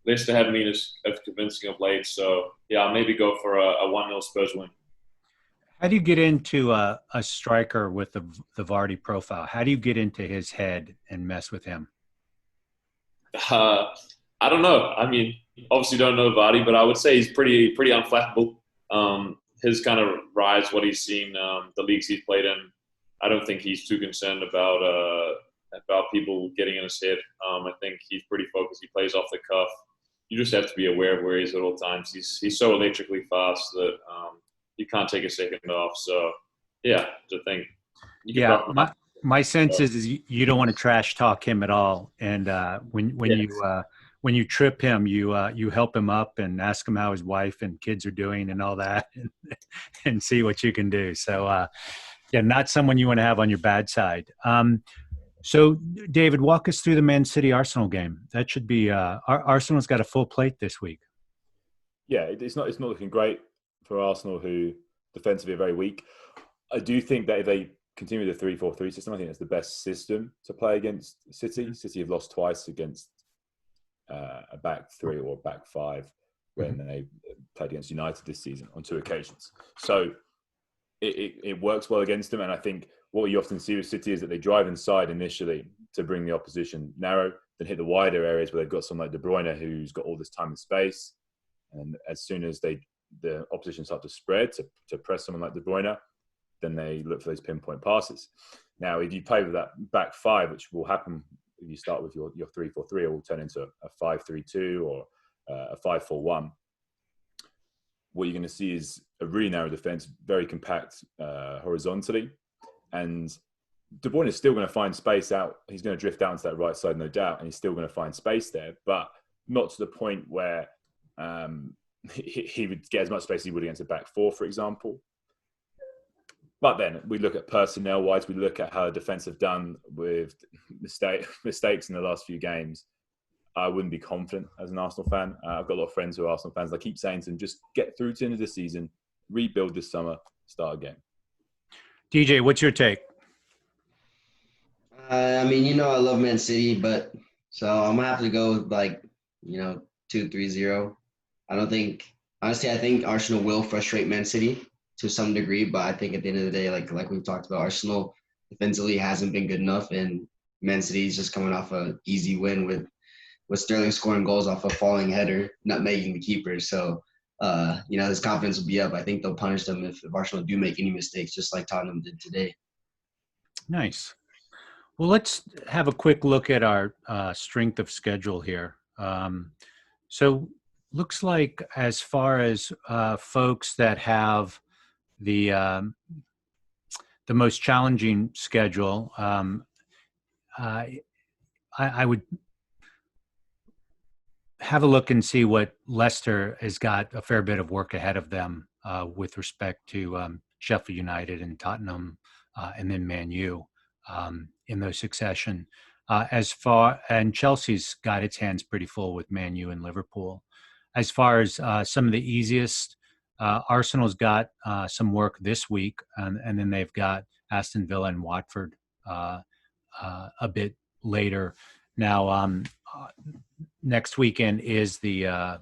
Leicester haven't been as convincing of late. So, yeah, I'll maybe go for a 1-0 Spurs win. How do you get into a striker with the Vardy profile? How do you get into his head and mess with him? I don't know. I mean, obviously don't know Vardy, but I would say he's pretty unflappable. His kind of rise, what he's seen, the leagues he's played in, I don't think he's too concerned about people getting in his head. I think he's pretty focused. He plays off the cuff. You just have to be aware of where he is at all times. He's so electrically fast that you can't take a second off. So, yeah, the thing. My sense is you don't want to trash talk him at all. And when you trip him, you help him up and ask him how his wife and kids are doing and all that, and see what you can do. So, not someone you want to have on your bad side. So, David, walk us through the Man City Arsenal game. That should be Arsenal's got a full plate this week. Yeah, it's not looking great for Arsenal, who defensively are very weak. I do think that if they continue the 3-4-3 system, I think it's the best system to play against City. City have lost twice against a back 3 or back 5 when they played against United this season on 2 occasions. So it works well against them, and I think what you often see with City is that they drive inside initially to bring the opposition narrow, then hit the wider areas where they've got someone like De Bruyne who's got all this time and space, and as soon as the opposition start to spread to press someone like De Bruyne, then they look for those pinpoint passes. Now, if you play with that back 5, which will happen if you start with your 3-4-3, it will turn into a 5-3-2 or a 5-4-1. What you're going to see is a really narrow defense, very compact horizontally. And De Bruyne is still going to find space out. He's going to drift down to that right side, no doubt, and he's still going to find space there, but not to the point where he would get as much space as he would against a back 4, for example. But then we look at personnel-wise, we look at how the defence have done with mistakes in the last few games. I wouldn't be confident as an Arsenal fan. I've got a lot of friends who are Arsenal fans. I keep saying to them, just get through to the end of the season, rebuild this summer, start again. DJ, what's your take? I love Man City, but So I'm gonna have to go with 2-3-0. Honestly, I think Arsenal will frustrate Man City to some degree, but I think at the end of the day, like we've talked about, Arsenal defensively hasn't been good enough, and Man City is just coming off an easy win with Sterling scoring goals off a falling header, not making the keeper. So his confidence will be up. I think they'll punish them if Arsenal do make any mistakes, just like Tottenham did today. Nice. Well, let's have a quick look at our strength of schedule here. So looks like as far as folks that have the most challenging schedule, I would have a look and see what Leicester has got a fair bit of work ahead of them with respect to Sheffield United and Tottenham and then Man U in those succession. And Chelsea's got its hands pretty full with Man U and Liverpool. As far as some of the easiest, Arsenal's got some work this week, and then they've got Aston Villa and Watford a bit later. Now, next weekend is the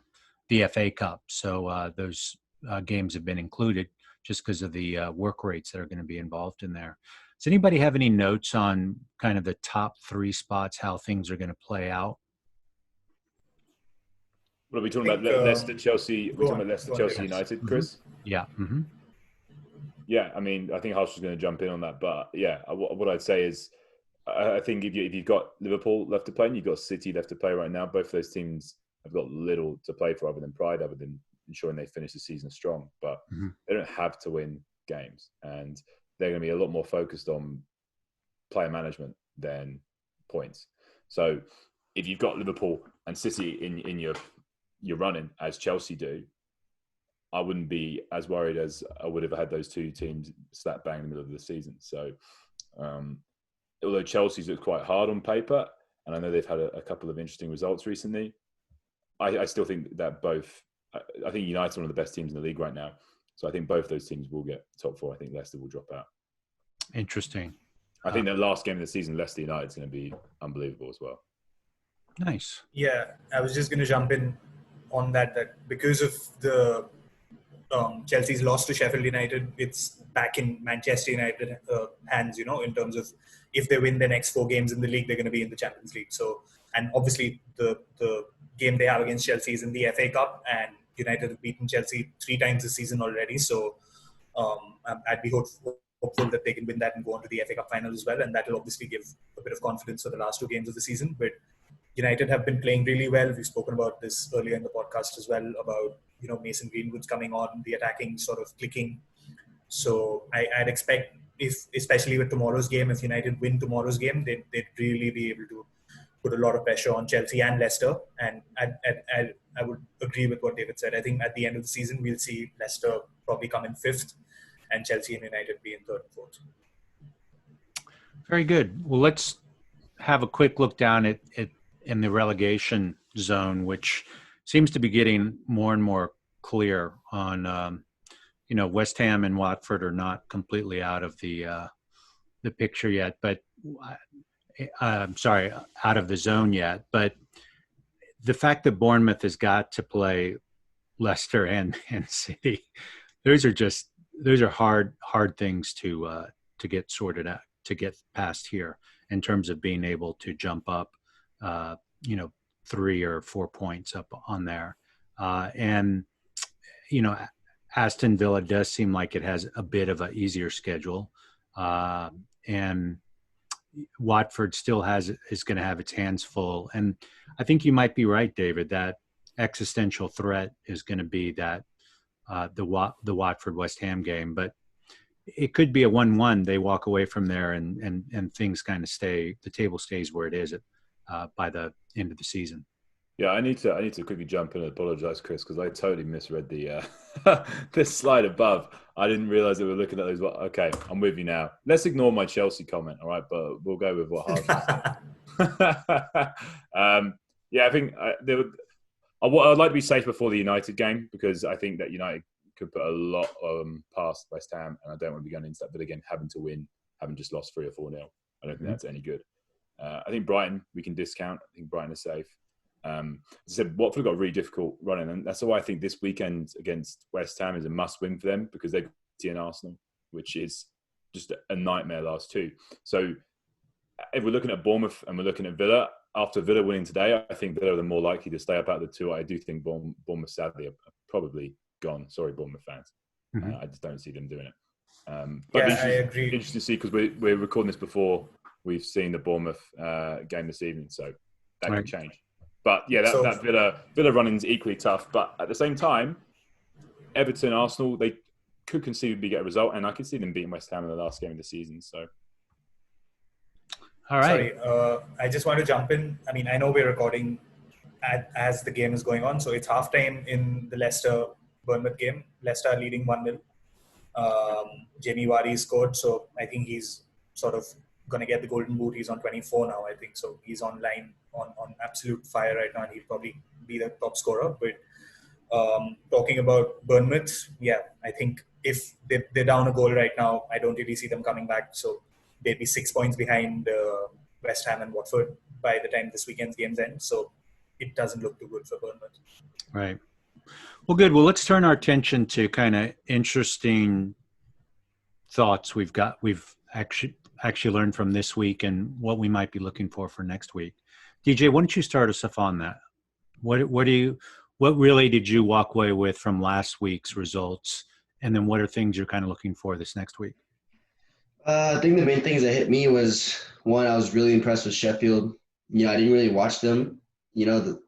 FA Cup, so those games have been included just because of the work rates that are going to be involved in there. Does anybody have any notes on kind of the top three spots, how things are going to play out? What are we talking about? Leicester, Chelsea. We're talking about Leicester, Chelsea, United, Chris. Yeah. Mm-hmm. Yeah, I mean, I think Harshal's going to jump in on that, but yeah, what I'd say is, I think if you've got Liverpool left to play and you've got City left to play right now, both of those teams have got little to play for other than pride, other than ensuring they finish the season strong. But they don't have to win games, and they're going to be a lot more focused on player management than points. So if you've got Liverpool and City in your running, as Chelsea do, I wouldn't be as worried as I would have had those two teams slap bang in the middle of the season. So although Chelsea's looked quite hard on paper, and I know they've had a couple of interesting results recently, I still think that I think United are one of the best teams in the league right now. So I think both those teams will get top four. I think Leicester will drop out. Interesting. I think the last game of the season, Leicester United, is going to be unbelievable as well. Nice. Yeah, I was just going to jump in on that because of the Chelsea's loss to Sheffield United, it's back in Manchester United hands, in terms of if they win their next 4 games in the league, they're going to be in the Champions League. So, and obviously the game they have against Chelsea is in the FA Cup, and United have beaten Chelsea 3 times this season already. So I'd be hopeful that they can win that and go on to the FA Cup final as well. And that will obviously give a bit of confidence for the last 2 games of the season. But United have been playing really well. We've spoken about this earlier in the podcast as well about, Mason Greenwood's coming on, the attacking sort of clicking. So I'd expect, especially with tomorrow's game, if United win tomorrow's game, they'd really be able to put a lot of pressure on Chelsea and Leicester. And I would agree with what David said. I think at the end of the season, we'll see Leicester probably come in 5th and Chelsea and United be in 3rd and 4th. Very good. Well, let's have a quick look down at in the relegation zone, which seems to be getting more and more clear on, West Ham and Watford are not completely out of the picture yet, but I'm sorry, out of the zone yet. But the fact that Bournemouth has got to play Leicester and City, those are hard things to get sorted out, to get past here in terms of being able to jump up, 3 or 4 points up on there. And, Aston Villa does seem like it has a bit of an easier schedule. And Watford still is going to have its hands full. And I think you might be right, David, that existential threat is going to be that the Watford West Ham game. But it could be a 1-1. They walk away from there and things kind of the table stays where it is by the end of the season. Yeah, I need to quickly jump in and apologize, Chris, because I totally misread the the slide above. I didn't realize that we were looking at those. Okay, I'm with you now. Let's ignore my Chelsea comment, all right? But we'll go with what Harshal said. Yeah, I think I'd like to be safe before the United game because I think that United could put a lot past West Ham, and I don't want to be going into that. But again, having to win, having just lost 3 or 4-0, I don't think that's any good. I think Brighton we can discount. I think Brighton is safe. As I said, Watford got a really difficult run, and that's why I think this weekend against West Ham is a must-win for them, because they've got City and Arsenal, which is just a nightmare last two. So if we're looking at Bournemouth and we're looking at Villa, after Villa winning today, I think Villa are the more likely to stay up out of the two. I do think Bournemouth sadly are probably gone. Sorry, Bournemouth fans. Mm-hmm. I just don't see them doing it. But I agree. Interesting to see, because we're recording this before we've seen the Bournemouth game this evening, so that could change. But yeah, that Villa running is equally tough. But at the same time, Everton, Arsenal, they could conceivably get a result, and I could see them beating West Ham in the last game of the season. So, all right. Sorry, I just want to jump in. I mean, I know we're recording as the game is going on, so it's halftime in the Leicester-Bournemouth game. Leicester are leading 1-0. Jamie Vardy scored, so I think he's sort of going to get the golden boot. He's on 24 now, I think. So he's online on absolute fire right now, and he'll probably be the top scorer. But talking about Bournemouth, yeah, I think if they're down a goal right now, I don't really see them coming back. So they'd be 6 points behind West Ham and Watford by the time this weekend's games end. So it doesn't look too good for Bournemouth. Right. Well, good. Well, let's turn our attention to kind of interesting thoughts we've actually learned from this week and what we might be looking for next week. DJ, why don't you start us off on that? What really did you walk away with from last week's results? And then what are things you're kind of looking for this next week? I think the main things that hit me was, one, I was really impressed with Sheffield. You know, I didn't really watch them,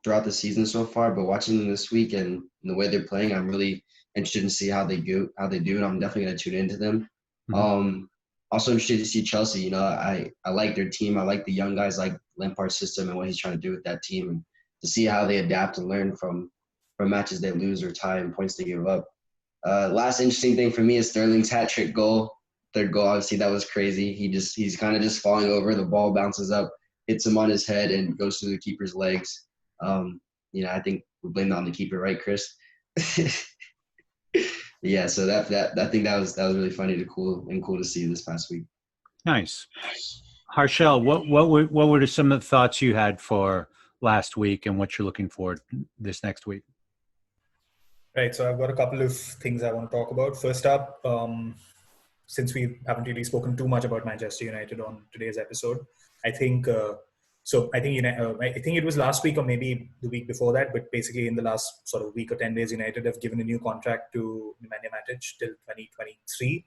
throughout the season so far, but watching them this week and the way they're playing, I'm really interested to see how they do, and I'm definitely going to tune into them. Mm-hmm. Also interested to see Chelsea. I like their team. I like the young guys, like Lampard's system and what he's trying to do with that team, and to see how they adapt and learn from matches they lose or tie and points they give up. Last interesting thing for me is Sterling's hat-trick goal. Third goal, obviously, that was crazy. He's kind of just falling over. The ball bounces up, hits him on his head, and goes through the keeper's legs. I think we blame that on the keeper, right, Chris? Yeah, so I think that was really funny cool to see this past week. Nice. Harshal, what were some of the thoughts you had for last week and what you're looking for this next week? Right, so I've got a couple of things I want to talk about. First up, since we haven't really spoken too much about Manchester United on today's episode, I think it was last week or maybe the week before that, but basically in the last sort of week or 10 days, United have given a new contract to Nemanja Matic till 2023.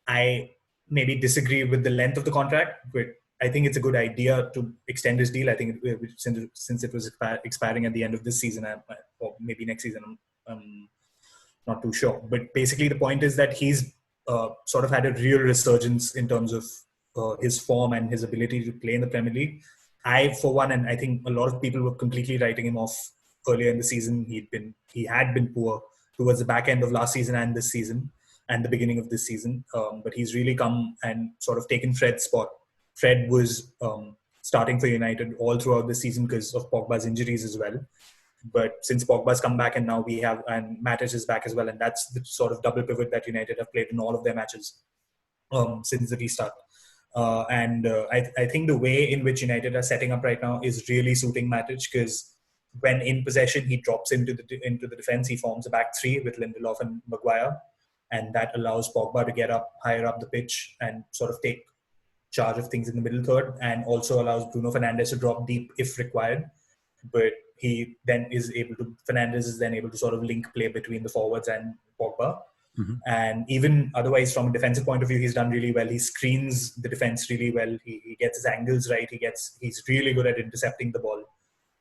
I maybe disagree with the length of the contract, but I think it's a good idea to extend his deal. I think since it was expiring at the end of this season or maybe next season, I'm not too sure. But basically the point is that he's sort of had a real resurgence in terms of his form and his ability to play in the Premier League. I, for one, and I think a lot of people were completely writing him off earlier in the season. He had been poor towards the back end of last season and this season and the beginning of this season. But he's really come and sort of taken Fred's spot. Fred was starting for United all throughout the season because of Pogba's injuries as well. But since Pogba's come back and now and Matic is back as well, and that's the sort of double pivot that United have played in all of their matches since the restart. I think the way in which United are setting up right now is really suiting Matic, because when in possession, he drops into the defense. He forms a back three with Lindelof and Maguire, and that allows Pogba to get up higher up the pitch and sort of take charge of things in the middle third, and also allows Bruno Fernandes to drop deep if required. But Fernandes is then able to sort of link play between the forwards and Pogba. Mm-hmm. And even otherwise, from a defensive point of view, he's done really well. He screens the defense really well. He gets his angles right. He's really good at intercepting the ball.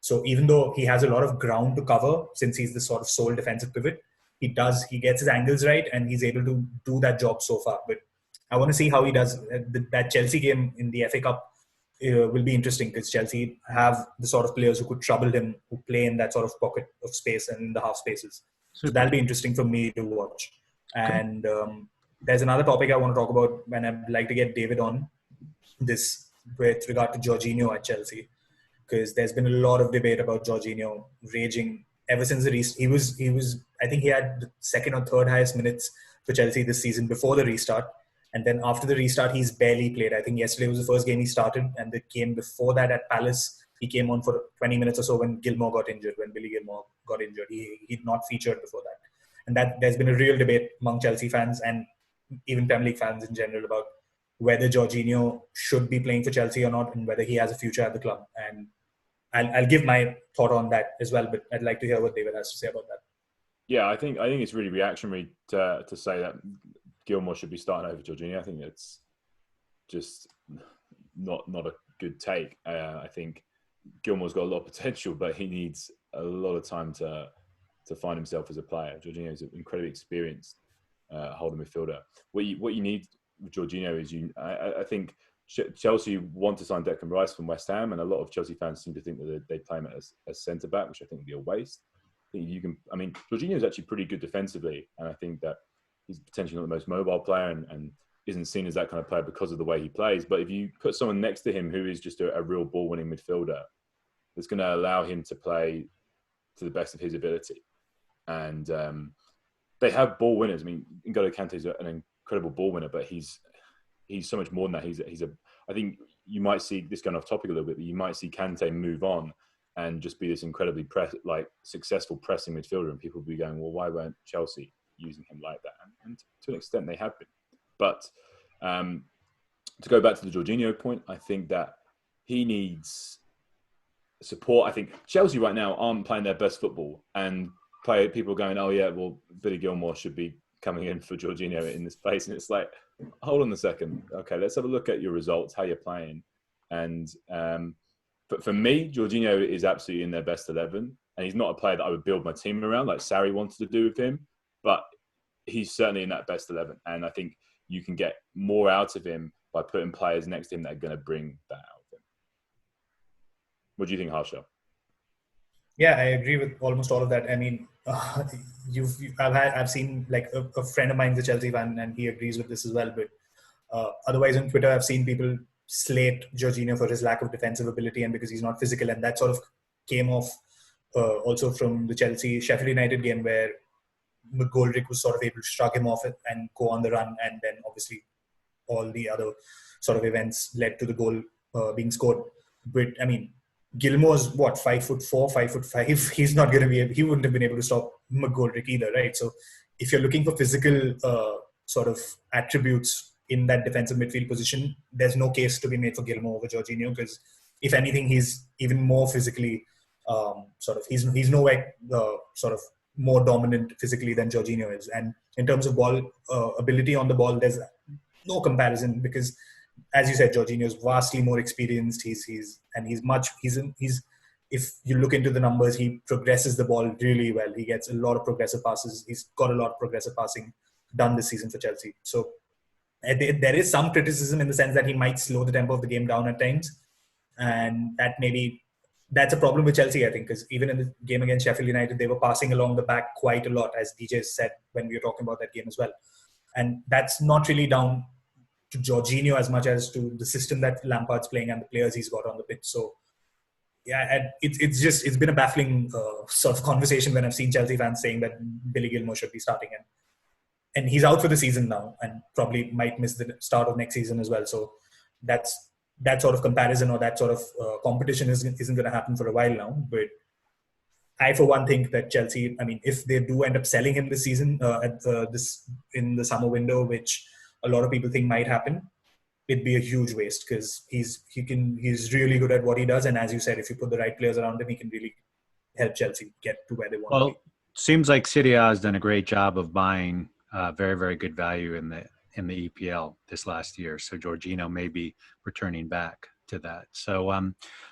So even though he has a lot of ground to cover, since he's the sort of sole defensive pivot, he gets his angles right, and he's able to do that job so far. But I want to see how he does. That Chelsea game in the FA Cup will be interesting, because Chelsea have the sort of players who could trouble him, who play in that sort of pocket of space and in the half spaces. So that'll be interesting for me to watch. And there's another topic I want to talk about, and I'd like to get David on this with regard to Jorginho at Chelsea, because there's been a lot of debate about Jorginho raging ever since the restart. I think he had the second or third highest minutes for Chelsea this season before the restart, And then after the restart, he's barely played. I think yesterday was the first game he started, and the game before that at Palace, he came on for 20 minutes or so when Gilmore got injured, when Billy Gilmore got injured. He'd not featured before that. And that there's been a real debate among Chelsea fans and even Premier League fans in general about whether Jorginho should be playing for Chelsea or not, and whether he has a future at the club. And I'll give my thought on that as well, but I'd like to hear what David has to say about that. Yeah, I think it's really reactionary to say that Gilmore should be starting over Jorginho. I think it's just not a good take. I think Gilmore's got a lot of potential, but he needs a lot of time to find himself as a player. Jorginho is an incredibly experienced holding midfielder. What you need with Jorginho is I think Chelsea want to sign Declan Rice from West Ham, and a lot of Chelsea fans seem to think that they play him as centre back, which I think would be a waste. Jorginho is actually pretty good defensively, and I think that he's potentially not the most mobile player and isn't seen as that kind of player because of the way he plays. But if you put someone next to him who is just a real ball-winning midfielder, that's going to allow him to play to the best of his ability. And they have ball winners. I mean, N'Golo Kante is an incredible ball winner, but he's so much more than that. I think you might see this going off topic a little bit, but you might see Kante move on and just be this incredibly successful pressing midfielder, and people will be going, well, why weren't Chelsea using him like that? And to an extent, they have been. But to go back to the Jorginho point, I think that he needs support. I think Chelsea right now aren't playing their best football, and people are going, oh yeah, well, Billy Gilmore should be coming in for Jorginho in this place. And it's like, hold on a second. Okay, let's have a look at your results, how you're playing. And but for me, Jorginho is absolutely in their best 11. And he's not a player that I would build my team around like Sarri wanted to do with him. But he's certainly in that best 11. And I think you can get more out of him by putting players next to him that are going to bring that out of him. What do you think, Harshal? Yeah, I agree with almost all of that. I mean, I've seen like a friend of mine is a Chelsea fan, and he agrees with this as well. But otherwise, on Twitter, I've seen people slate Jorginho for his lack of defensive ability and because he's not physical, and that sort of came off also from the Chelsea Sheffield United game where McGoldrick was sort of able to shrug him off it and go on the run, and then obviously all the other sort of events led to the goal being scored. But I mean, Gilmore's 5'4", 5'5". He's not going to be. He wouldn't have been able to stop McGoldrick either, right? So, if you're looking for physical sort of attributes in that defensive midfield position, there's no case to be made for Gilmore over Jorginho, because if anything, he's even more physically he's nowhere sort of more dominant physically than Jorginho is. And in terms of ball ability on the ball, there's no comparison because, as you said, Jorginho is vastly more experienced. If you look into the numbers, he progresses the ball really well. He gets a lot of progressive passes. He's got a lot of progressive passing done this season for Chelsea. So there is some criticism in the sense that he might slow the tempo of the game down at times. And that's a problem with Chelsea, I think, because even in the game against Sheffield United, they were passing along the back quite a lot, as DJ said when we were talking about that game as well. And that's not really down to Jorginho as much as to the system that Lampard's playing and the players he's got on the pitch. So, yeah, it's been a baffling sort of conversation when I've seen Chelsea fans saying that Billy Gilmore should be starting, and he's out for the season now and probably might miss the start of next season as well. So that sort of comparison or that sort of competition isn't going to happen for a while now. But I, for one, think that Chelsea, I mean, if they do end up selling him this season in the summer window, which a lot of people think might happen, it'd be a huge waste because he's really good at what he does. And as you said, if you put the right players around him, he can really help Chelsea get to where they want to be. Seems like City has done a great job of buying very, very good value in the EPL this last year. So Jorginho may be returning back to that. So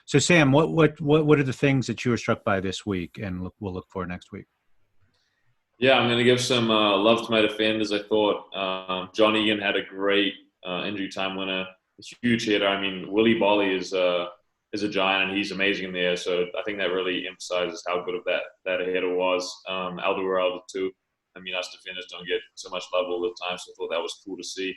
Sam, what are the things that you were struck by this week and we'll look for next week? Yeah, I'm going to give some love to my defenders. I thought John Egan had a great injury time winner. A huge hitter. I mean, Willy Bolly is a giant and he's amazing in the air. So I think that really emphasizes how good of that hitter was. Alderweireld too. I mean, us defenders don't get so much love all the time, so I thought that was cool to see.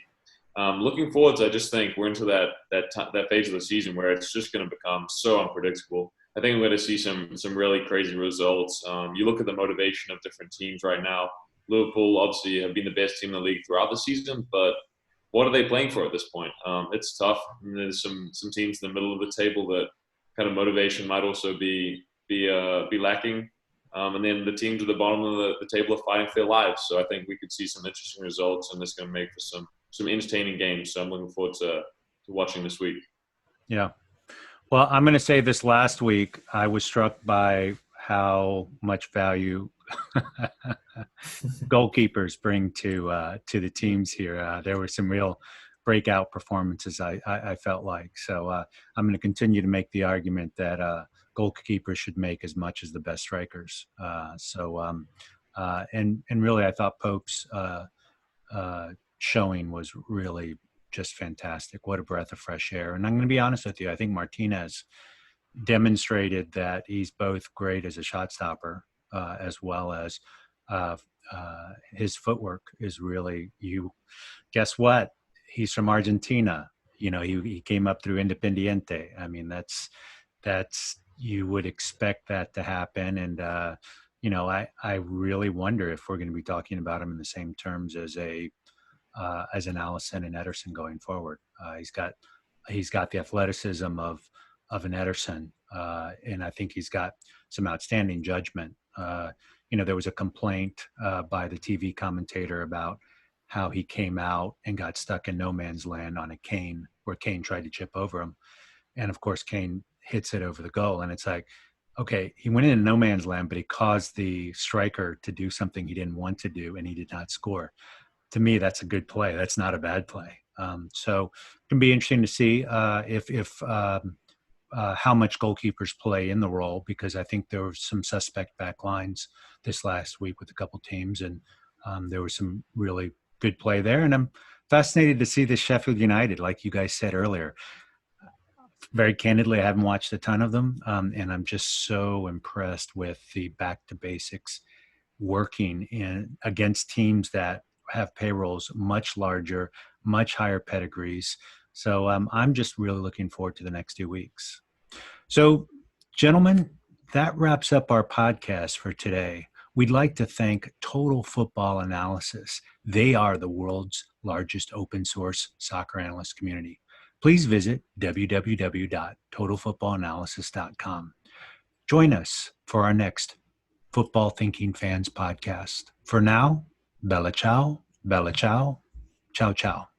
Looking forwards, I just think we're into that phase of the season where it's just going to become so unpredictable. I think we're going to see some really crazy results. You look at the motivation of different teams right now. Liverpool obviously have been the best team in the league throughout the season, but what are they playing for at this point? It's tough. I mean, there's some teams in the middle of the table that kind of motivation might also be lacking. And then the teams at the bottom of the table are fighting for their lives. So I think we could see some interesting results, and it's going to make for some entertaining games. So I'm looking forward to watching this week. Yeah. Well, I'm going to say this last week, I was struck by how much value goalkeepers bring to the teams here. There were some real breakout performances, I felt like. So I'm going to continue to make the argument that goalkeepers should make as much as the best strikers. And really, I thought Pope's showing was really just fantastic. What a breath of fresh air. And I'm going to be honest with you, I think Martinez demonstrated that he's both great as a shot stopper as well as his footwork is really, guess what? He's from Argentina. You know, he came up through Independiente. I mean, that's you would expect that to happen. And, I really wonder if we're going to be talking about him in the same terms as an Allison and Ederson going forward. He's got the athleticism of an Ederson, and I think he's got some outstanding judgment. There was a complaint by the TV commentator about how he came out and got stuck in no man's land on a Kane, where Kane tried to chip over him, and of course Kane hits it over the goal, and it's like, okay, he went in no man's land, but he caused the striker to do something he didn't want to do, and he did not score. To me, that's a good play. That's not a bad play. So it can be interesting to see if how much goalkeepers play in the role, because I think there were some suspect back lines this last week with a couple teams, and there was some really good play there. And I'm fascinated to see the Sheffield United, like you guys said earlier. Very candidly, I haven't watched a ton of them, and I'm just so impressed with the back to basics working in against teams that have payrolls much larger, much higher pedigrees. So I'm just really looking forward to the next 2 weeks. So, gentlemen, that wraps up our podcast for today. We'd like to thank Total Football Analysis. They are the world's largest open source soccer analyst community. Please visit www.totalfootballanalysis.com. Join us for our next Football Thinking Fans podcast. For now, bella ciao, ciao ciao.